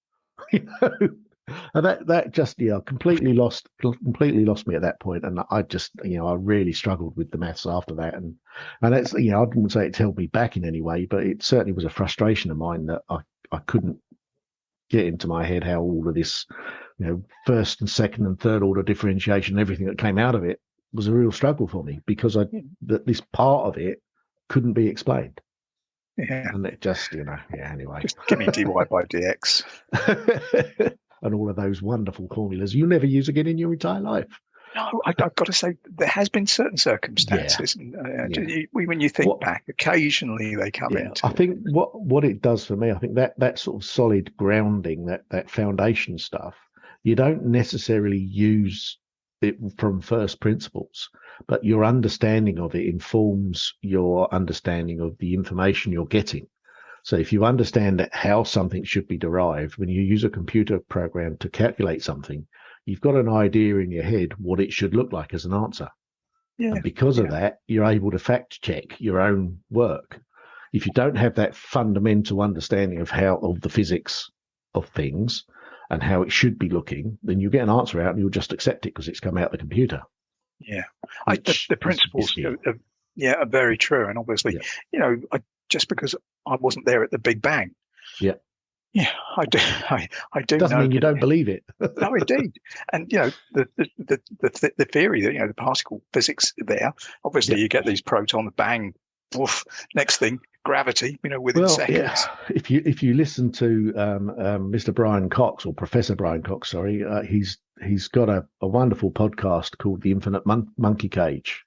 And that just completely lost me at that point. And I just I really struggled with the maths after that. And that's I wouldn't say it's held me back in any way, but it certainly was a frustration of mine that I couldn't get into my head how all of this first and second and third order differentiation, everything that came out of it was a real struggle for me because that this part of it couldn't be explained. Yeah. And it just, anyway. Just give me dy by dx. And all of those wonderful formulas you never use again in your entire life. No, I've got to say, there has been certain circumstances. When you think back, occasionally they come into. I think what it does for me, I think that sort of solid grounding, that foundation stuff, you don't necessarily use it from first principles, but your understanding of it informs your understanding of the information you're getting. So if you understand how something should be derived, when you use a computer program to calculate something, you've got an idea in your head what it should look like as an answer. Yeah. And because of that, you're able to fact check your own work. If you don't have that fundamental understanding of the physics of things and how it should be looking, then you get an answer out and you'll just accept it because it's come out of the computer. Yeah. The principles are very true. And obviously, just because I wasn't there at the Big Bang. Yeah. Yeah, I do. Doesn't mean you don't believe it. No, indeed. And the theory that the particle physics there. Obviously, you get these proton bang, woof. Next thing, gravity. Within seconds. Yeah. If you listen to Mr. Brian Cox or Professor Brian Cox, sorry, he's got a wonderful podcast called The Infinite Monkey Cage,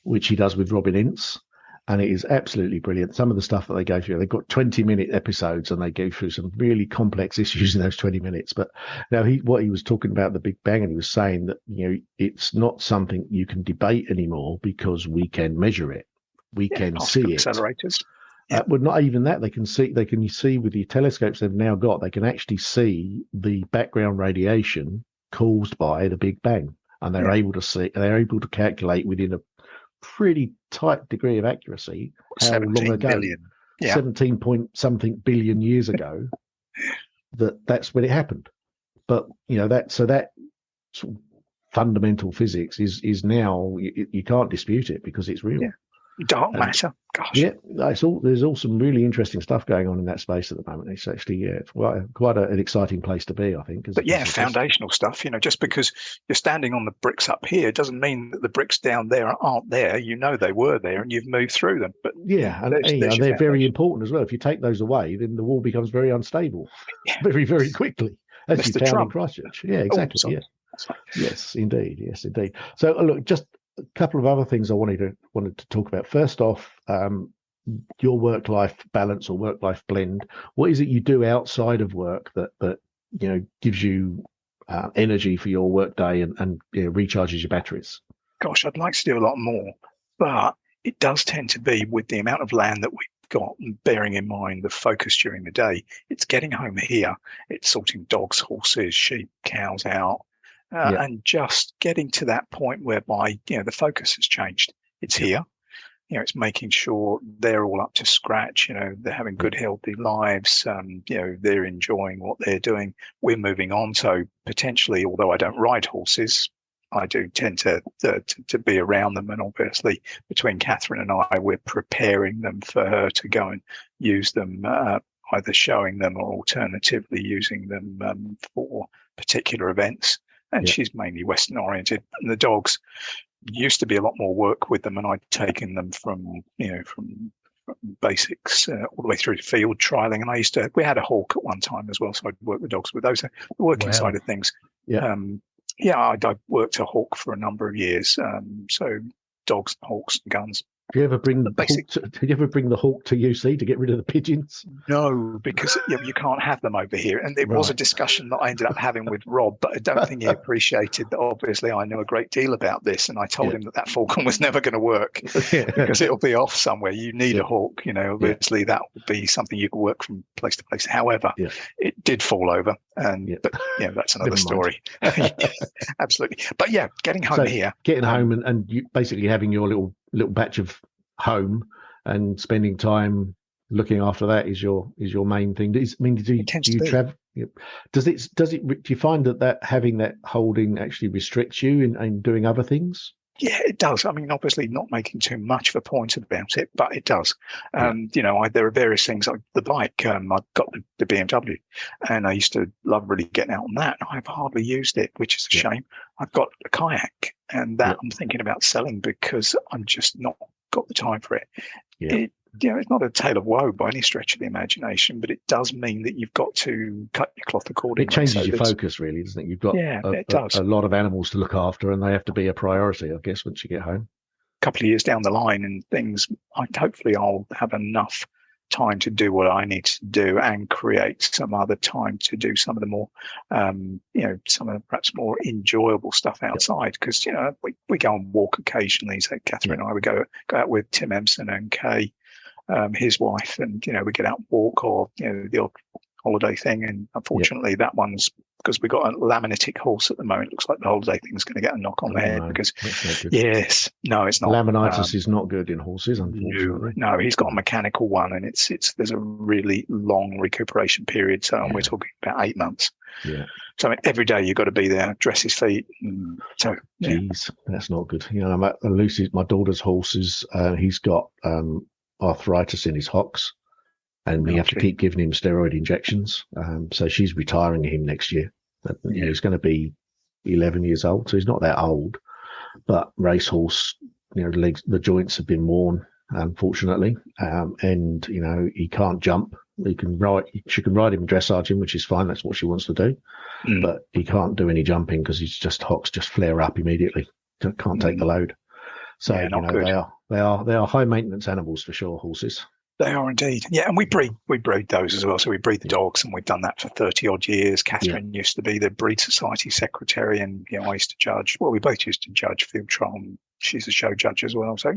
which he does with Robin Ince. And it is absolutely brilliant. Some of the stuff that they go through, they've got 20-minute episodes and they go through some really complex issues in those 20 minutes. But now what he was talking about the Big Bang, and he was saying that, it's not something you can debate anymore because we can measure it. We can see it. Accelerators. Well, not even that. They can see with the telescopes they've now got, they can actually see the background radiation caused by the Big Bang. And they're able to calculate within a pretty tight degree of accuracy how long ago, billion. 17 point something billion years ago, that's when it happened. But that sort of fundamental physics is now you can't dispute it because it's real. Dark matter. Gosh. Yeah, there's all some really interesting stuff going on in that space at the moment. It's actually it's quite an exciting place to be, I think. But foundational stuff. Just because you're standing on the bricks up here doesn't mean that the bricks down there aren't there. They were there, and you've moved through them. But they're very important as well. If you take those away, then the wall becomes very unstable, very, very quickly, as you found in Christchurch. Yeah, exactly. Yes, indeed. Yes, indeed. So look, just a couple of other things I wanted to talk about. First off, your work-life balance or work-life blend. What is it you do outside of work that gives you energy for your workday and recharges your batteries? Gosh, I'd like to do a lot more, but it does tend to be with the amount of land that we've got, and bearing in mind the focus during the day. It's getting home here. It's sorting dogs, horses, sheep, cows out. And just getting to that point whereby, the focus has changed. It's here. It's making sure they're all up to scratch. They're having good, healthy lives. They're enjoying what they're doing. We're moving on. So potentially, although I don't ride horses, I do tend to be around them. And obviously, between Catherine and I, we're preparing them for her to go and use them, either showing them or alternatively using them for particular events. And she's mainly Western oriented. And the dogs used to be a lot more work with them, and I'd taken them from basics all the way through to field trialing. And we had a hawk at one time as well, so I'd work with dogs with those. The working side of things. Yeah. I worked a hawk for a number of years. So dogs, hawks, and guns. Do you ever bring the hawk to UC to get rid of the pigeons? No, because you can't have them over here. And it was a discussion that I ended up having with Rob, but I don't think he appreciated that. Obviously, I know a great deal about this, and I told him that falcon was never going to work because it'll be off somewhere. You need a hawk, obviously that would be something you could work from place to place. However, it did fall over, but that's another story. Absolutely. But getting home getting home and you basically having your little batch of home and spending time looking after that is your main thing. Do you travel? Do you find that having that holding actually restricts you in doing other things? Yeah, it does. I mean, obviously not making too much of a point about it, but it does. There are various things like the bike. I've got the BMW, and I used to love really getting out on that. I've hardly used it, which is a shame. I've got a kayak, and that I'm thinking about selling because I'm just not got the time for it. It's not a tale of woe by any stretch of the imagination, but it does mean that you've got to cut your cloth accordingly. It changes your focus, really, doesn't it? You've got a lot of animals to look after, and they have to be a priority, I guess, once you get home. A couple of years down the line and things, hopefully I'll have enough time to do what I need to do and create some other time to do some of the more, some of the perhaps more enjoyable stuff outside. Because, we go and walk occasionally. So Catherine and I would go out with Tim Empson and Kay, his wife, and we get out and walk, or the odd holiday thing. And unfortunately that one's, because we got a laminitic horse at the moment, looks like the holiday thing's going to get a knock on the head because it's not. Laminitis is not good in horses, unfortunately. No, he's got a mechanical one, and there's a really long recuperation period. So we're talking about 8 months. Yeah. So every day you've got to be there, dress his feet. Jeez, that's not good. Lucy's, my daughter's horses. He's got arthritis in his hocks, and we have to keep giving him steroid injections. So she's retiring him next year. He's going to be 11 years old, so he's not that old. But racehorse, the joints have been worn, unfortunately, and he can't jump. She can ride him dressage him, which is fine. That's what she wants to do, but he can't do any jumping because hocks just flare up immediately. Can't take the load. So they are high maintenance animals for sure, horses. They are indeed. Yeah, and we breed those as well. So we breed the dogs, and we've done that for 30 odd years. Catherine used to be the Breed Society secretary, and I used to judge. Well, we both used to judge field trial, and she's a show judge as well. So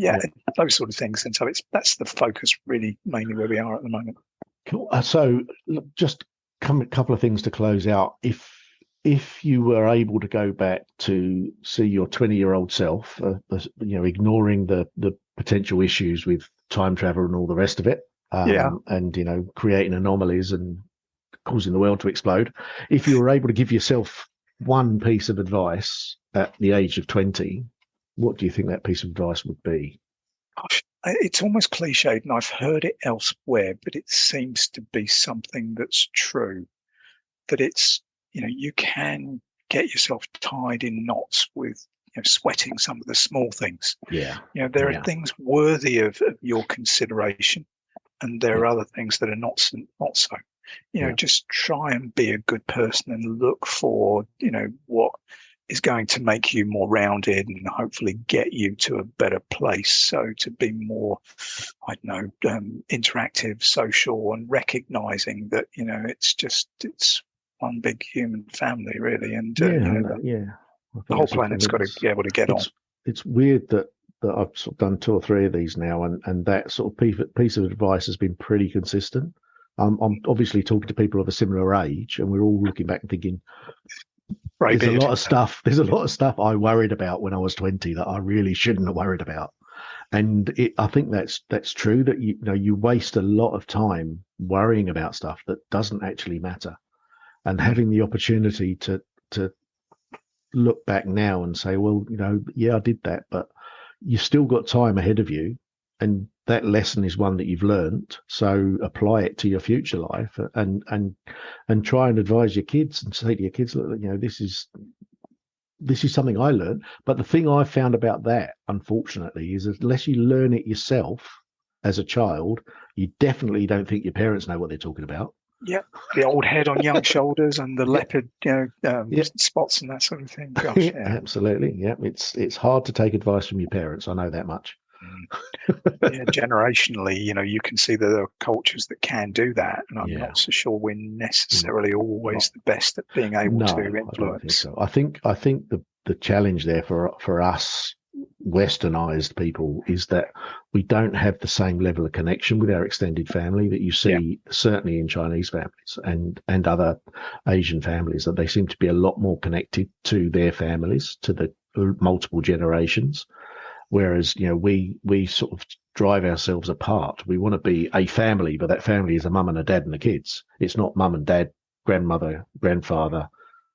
those sort of things. And so that's the focus really mainly where we are at the moment. Cool. So just a couple of things to close out. If you were able to go back to see your 20-year-old self, ignoring the potential issues with time travel and all the rest of it, and creating anomalies and causing the world to explode, if you were able to give yourself one piece of advice at the age of 20, what do you think that piece of advice would be? Gosh, it's almost cliched, and I've heard it elsewhere, but it seems to be something that's true. That it's you can get yourself tied in knots with sweating some of the small things. There are things worthy of your consideration, and there are other things that are not so. Just try and be a good person and look for what is going to make you more rounded and hopefully get you to a better place. So to be more, interactive, social, and recognizing that it's one big human family, really, and the whole planet's got to be able to get on. It's weird that I've sort of done 2 or 3 of these now, and that sort of piece of advice has been pretty consistent. I'm obviously talking to people of a similar age, and we're all looking back and thinking, there's a lot of stuff I worried about when I was 20 that I really shouldn't have worried about. And I think that's true, that you waste a lot of time worrying about stuff that doesn't actually matter. And having the opportunity to look back now and say, well, I did that, but you've still got time ahead of you, and that lesson is one that you've learned. So apply it to your future life, and try and advise your kids and say to your kids, look, this is something I learned. But the thing I found about that, unfortunately, is unless you learn it yourself, as a child, you definitely don't think your parents know what they're talking about. Yeah, the old head on young shoulders and the leopard, spots and that sort of thing. Gosh, yeah. Absolutely. Yeah, it's hard to take advice from your parents. I know that much. Yeah, generationally, you can see that there are cultures that can do that, and I'm not so sure we're necessarily always the best at being able to influence. I don't think so. I think the challenge there for us westernized people is that we don't have the same level of connection with our extended family that you see certainly in Chinese families and other Asian families, that they seem to be a lot more connected to their families, to the multiple generations. Whereas, we sort of drive ourselves apart. We want to be a family, but that family is a mum and a dad and the kids. It's not mum and dad, grandmother, grandfather,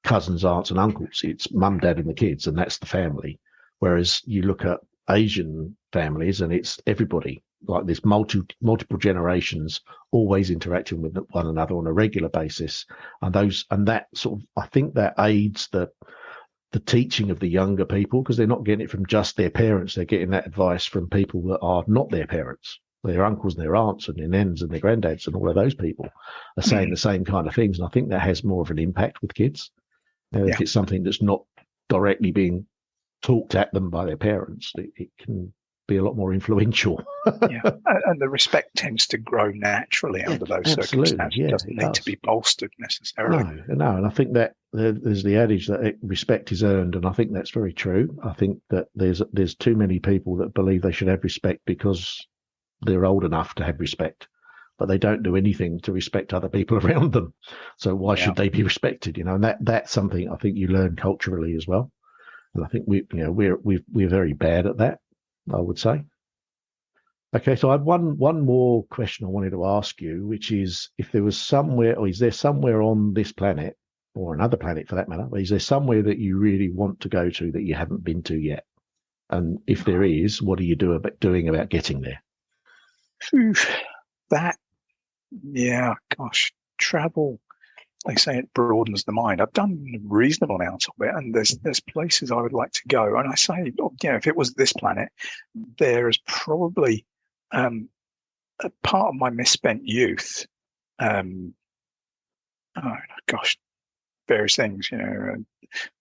cousins, aunts and uncles. It's mum, dad and the kids, and that's the family. Whereas you look at Asian families and it's everybody, like this multiple generations always interacting with one another on a regular basis. And that sort of, I think that aids the teaching of the younger people, because they're not getting it from just their parents. They're getting that advice from people that are not their parents, their uncles and their aunts and their nans and their granddads, and all of those people are saying the same kind of things. And I think that has more of an impact with kids. If it's something that's not directly being talked at them by their parents, it can be a lot more influential. And the respect tends to grow naturally under those circumstances. It doesn't need to be bolstered necessarily. No, and I think that there's the adage that respect is earned, and I think that's very true. I think that there's too many people that believe they should have respect because they're old enough to have respect, but they don't do anything to respect other people around them. So why should they be respected? And that's something I think you learn culturally as well. And I think we're very bad at that, I would say. Okay, so I have one more question I wanted to ask you, which is, if there was somewhere, or is there somewhere on this planet, or another planet for that matter, is there somewhere that you really want to go to that you haven't been to yet? And if there is, what are you doing about getting there? Travel. They say it broadens the mind. I've done a reasonable amount of it, and there's places I would like to go. And I say, if it was this planet, there is probably a part of my misspent youth. Various things,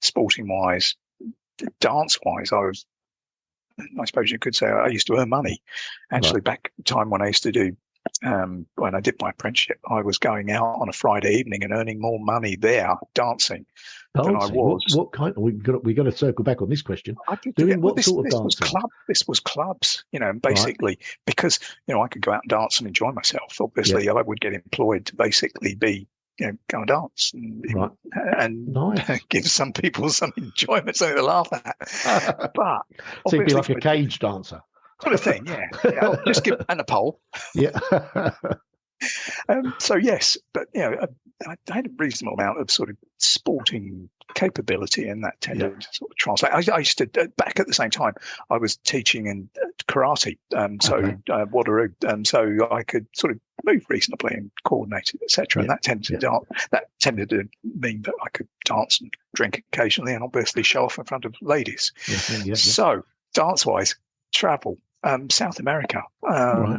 sporting wise, dance wise. I suppose you could say I used to earn money. Actually, back at the time when I used to do. When I did my apprenticeship, I was going out on a Friday evening and earning more money there dancing than I was. What kind? We got to circle back on this question. Sort of dancing? This was clubs, basically because I could go out and dance and enjoy myself. Obviously, I would get employed to basically be go and dance and nice. Give some people some enjoyment, something to laugh at. But so you'd be like a cage dancer. Sort of thing, yeah. I'll just give and a pole. Yeah. So yes, but I had a reasonable amount of sort of sporting capability, and that tended to sort of translate. I used to back at the same time. I was teaching in karate, Wadaroo, so I could sort of move reasonably and coordinate it, etc. And that tended to mean that I could dance and drink occasionally, and obviously show off in front of ladies. So dance-wise. Travel, South America. I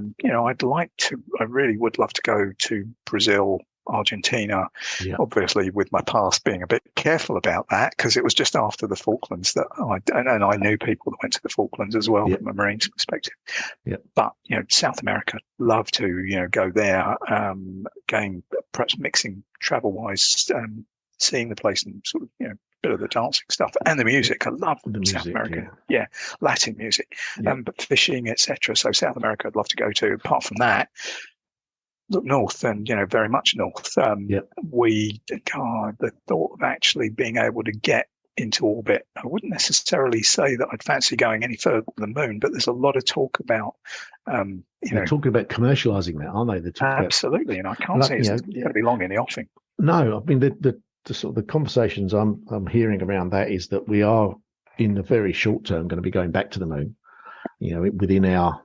really would love to go to Brazil, Argentina. Obviously, with my past, being a bit careful about that, because it was just after the Falklands that I knew people that went to the Falklands as well from a Marine's perspective. But South America, love to go there. Going perhaps mixing travel wise, seeing the place and sort of bit of the dancing stuff and the music. I love South America. Latin music, but fishing, etc. So South America, I'd love to go to. Apart from that, look north, and very much north. The thought of actually being able to get into orbit, I wouldn't necessarily say that I'd fancy going any further than the moon, but there's a lot of talk about. They're talking about commercialising that, aren't they? Absolutely, and I can't see it's going to be long in the offing. No, I mean the sort of the conversations I'm hearing around that is that we are in the very short term going to be going back to the moon. Within our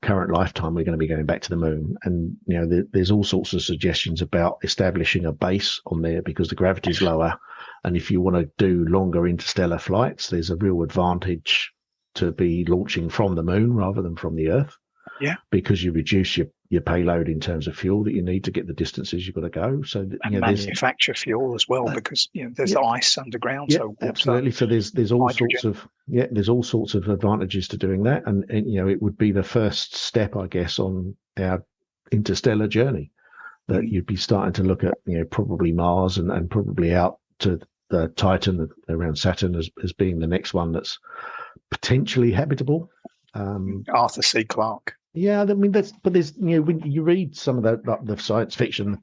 current lifetime, we're going to be going back to the moon, and there's all sorts of suggestions about establishing a base on there because the gravity is lower, and if you want to do longer interstellar flights, there's a real advantage to be launching from the moon rather than from the Earth. Yeah. Because you reduce your payload in terms of fuel that you need to get the distances you've got to go. So and manufacture fuel as well, because there's ice underground. So water, absolutely. So there's all hydrogen. there's all sorts of advantages to doing that, and it would be the first step, I guess, on our interstellar journey. That you'd be starting to look at probably Mars and probably out to the Titan around Saturn as being the next one that's potentially habitable. Arthur C. Clarke. Yeah, I mean there's when you read some of the science fiction,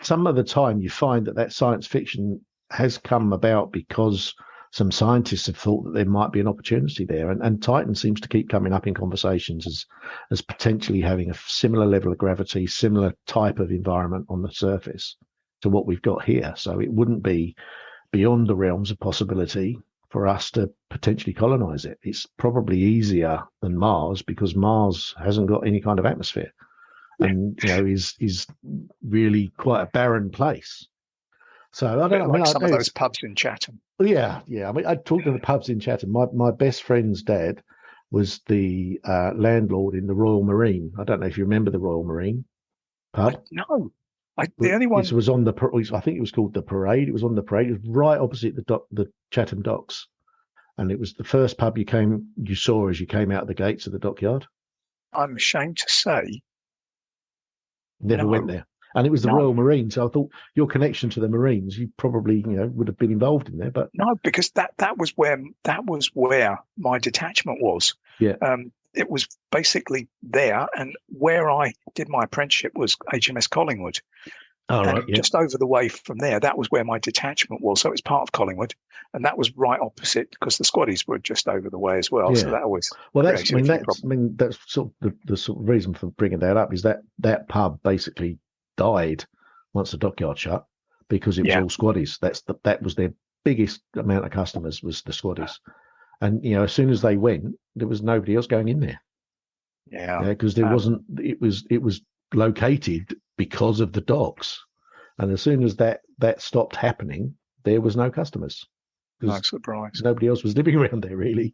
some of the time you find that science fiction has come about because some scientists have thought that there might be an opportunity there, and Titan seems to keep coming up in conversations as potentially having a similar level of gravity, similar type of environment on the surface to what we've got here. So it wouldn't be beyond the realms of possibility for us to potentially colonize it. It's probably easier than Mars because Mars hasn't got any kind of atmosphere, and is really quite a barren place. So I don't know. Like some of those pubs in Chatham. Yeah. I mean, I talked to the pubs in Chatham. My best friend's dad was the landlord in the Royal Marine. I don't know if you remember the Royal Marine pub. No. The only one. It was on I think it was called the Parade. It was on the Parade. It was right opposite the Chatham Docks, and it was the first pub you saw as you came out of the gates of the dockyard. I'm ashamed to say, never went there. And it was the Royal Marine, so I thought your connection to the Marines, you probably would have been involved in there, but no, because that was where my detachment was. Yeah, it was basically there, and where I did my apprenticeship was HMS Collingwood. Oh, right, yeah. Just over the way from there, that was where my detachment was. So it was part of Collingwood, and that was right opposite because the squaddies were just over the way as well. Yeah. So that always that's sort of the sort of reason for bringing that up is that pub basically died once the dockyard shut because it was all squaddies. That was their biggest amount of customers was the squaddies, and as soon as they went, there was nobody else going in there. Yeah, because there wasn't. It was located because of the docks, and as soon as that stopped happening, there was no customers. No surprise. Nobody else was living around there really.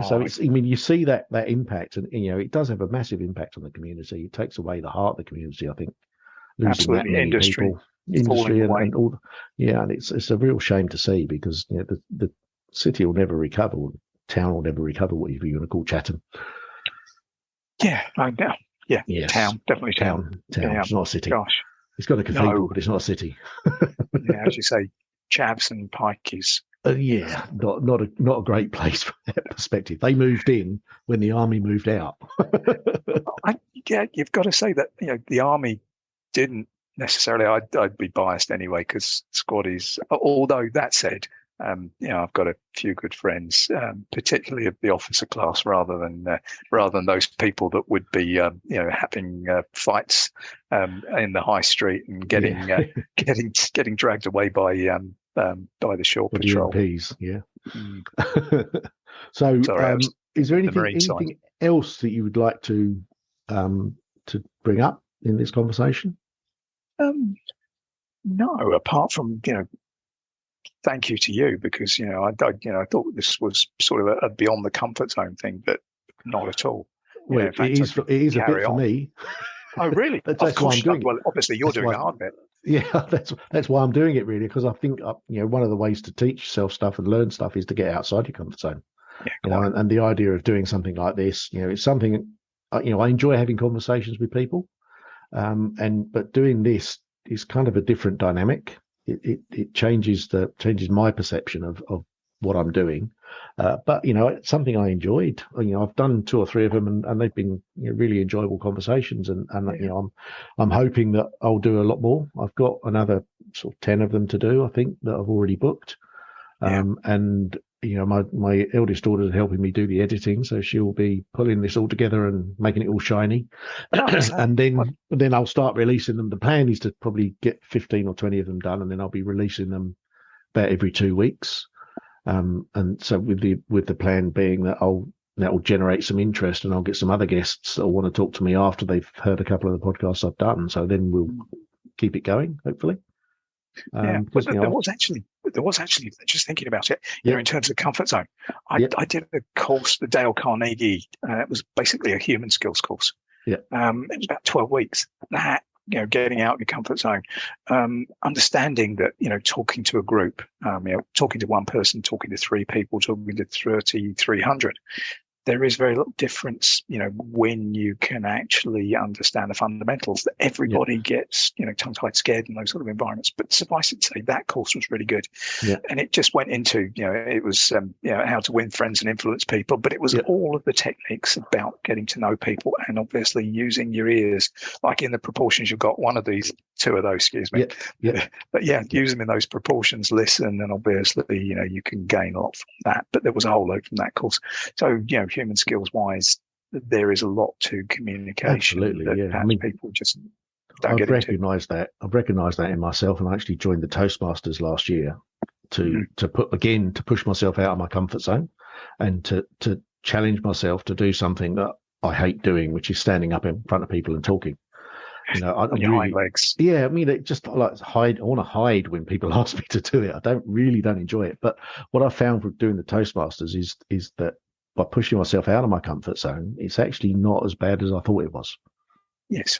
So it's. I mean, you see that impact, and it does have a massive impact on the community. It takes away the heart of the community, I think. Absolutely, industry and all. Yeah, and it's a real shame to see because the city will never recover, or town will never recover. Whatever you want to call Chatham. Yeah, I know. Yeah, yes. Town, definitely town. Yeah. It's not a city. Gosh, it's got a cathedral, but it's not a city. Yeah, as you say, Chavs and Pike is. Not a great place from that perspective. They moved in when the army moved out. You've got to say that the army didn't necessarily. I'd be biased anyway because squaddies. Although that said, I've got a few good friends, particularly of the officer class, rather than those people that would be having fights in the high street and getting dragged away by the shore patrol. The MPs, yeah. So, is there anything else that you would like to bring up in this conversation? No, apart from thank you to you because I thought this was sort of a beyond the comfort zone thing, but not at all. Well, it is a bit for me. Oh, really? That's why I'm doing it. Well, obviously you're doing the hard bit. Yeah, that's why I'm doing it really, because I think one of the ways to teach yourself stuff and learn stuff is to get outside your comfort zone. Yeah, and the idea of doing something like this, it's something I enjoy having conversations with people, but doing this is kind of a different dynamic. It changes my perception of what I'm doing, but it's something I enjoyed. I've done 2 or 3 of them, and they've been really enjoyable conversations. And I'm hoping that I'll do a lot more. I've got another sort of 10 of them to do. I think that I've already booked, and my eldest daughter is helping me do the editing, so she'll be pulling this all together and making it all shiny. And then I'll start releasing them. The plan is to probably get 15 or 20 of them done, and then I'll be releasing them about every 2 weeks. And so with the plan being that will generate some interest, and I'll get some other guests that will want to talk to me after they've heard a couple of the podcasts I've done. So then we'll keep it going, hopefully. But there was actually just thinking about it. In terms of comfort zone, I did a course, the Dale Carnegie. It was basically a human skills course. It was about 12 weeks. That, getting out of your comfort zone, understanding that, talking to a group, talking to one person, talking to 3 people, talking to 300. There is very little difference, when you can actually understand the fundamentals. That everybody gets, tongue-tied, scared in those sort of environments. But suffice it to say, that course was really good. And it just went into, it was, how to win friends and influence people. But it was all of the techniques about getting to know people and obviously using your ears, like in the proportions you've got. One of these, 2 of those, excuse me. But use them in those proportions, listen, and obviously, you can gain a lot from that. But there was a whole load from that course. So, human skills wise, there is a lot to communication. Absolutely, that people just don't get into. I've recognised that in myself, and I actually joined the Toastmasters last year to push myself out of my comfort zone and to challenge myself to do something that I hate doing, which is standing up in front of people and talking. On your hind legs. Yeah, I mean, it just like hide. I want to hide when people ask me to do it. I don't enjoy it. But what I found from doing the Toastmasters is that by pushing myself out of my comfort zone, it's actually not as bad as I thought it was. Yes.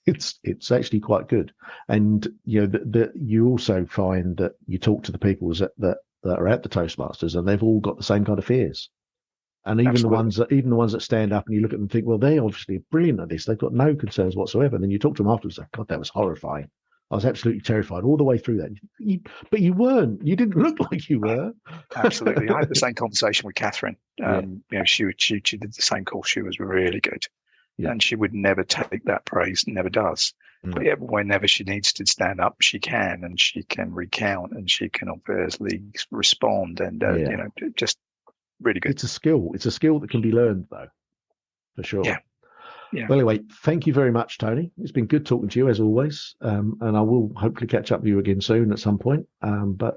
It's actually quite good. And you also find that you talk to the people that are at the Toastmasters, and they've all got the same kind of fears. And even the ones that stand up and you look at them and think, well, they're obviously brilliant at this. They've got no concerns whatsoever. And then you talk to them afterwards, like, God, that was horrifying. I was absolutely terrified all the way through that. But you weren't. You didn't look like you were. Absolutely. I had the same conversation with Catherine. She did the same course. She was really good. And she would never take that praise, never does. But whenever she needs to stand up, she can, and she can recount, and she can obviously respond, and just really good. It's a skill. It's a skill that can be learned, though, for sure. Yeah. Well, anyway, thank you very much, Tony. It's been good talking to you as always, and I will hopefully catch up with you again soon at some point. But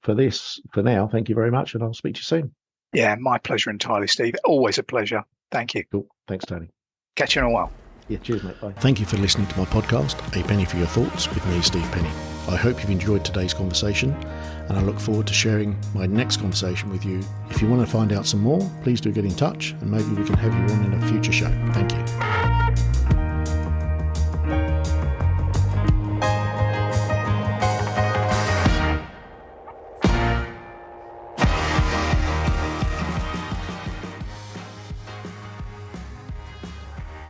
for now, thank you very much, and I'll speak to you soon. Yeah, my pleasure entirely, Steve. Always a pleasure. Thank you. Cool. Thanks, Tony. Catch you in a while. Yeah, cheers, mate. Bye. Thank you for listening to my podcast, A Penny for Your Thoughts, with me, Steve Penny. I hope you've enjoyed today's conversation, and I look forward to sharing my next conversation with you. If you want to find out some more, please do get in touch, and maybe we can have you on in a future show. Thank you.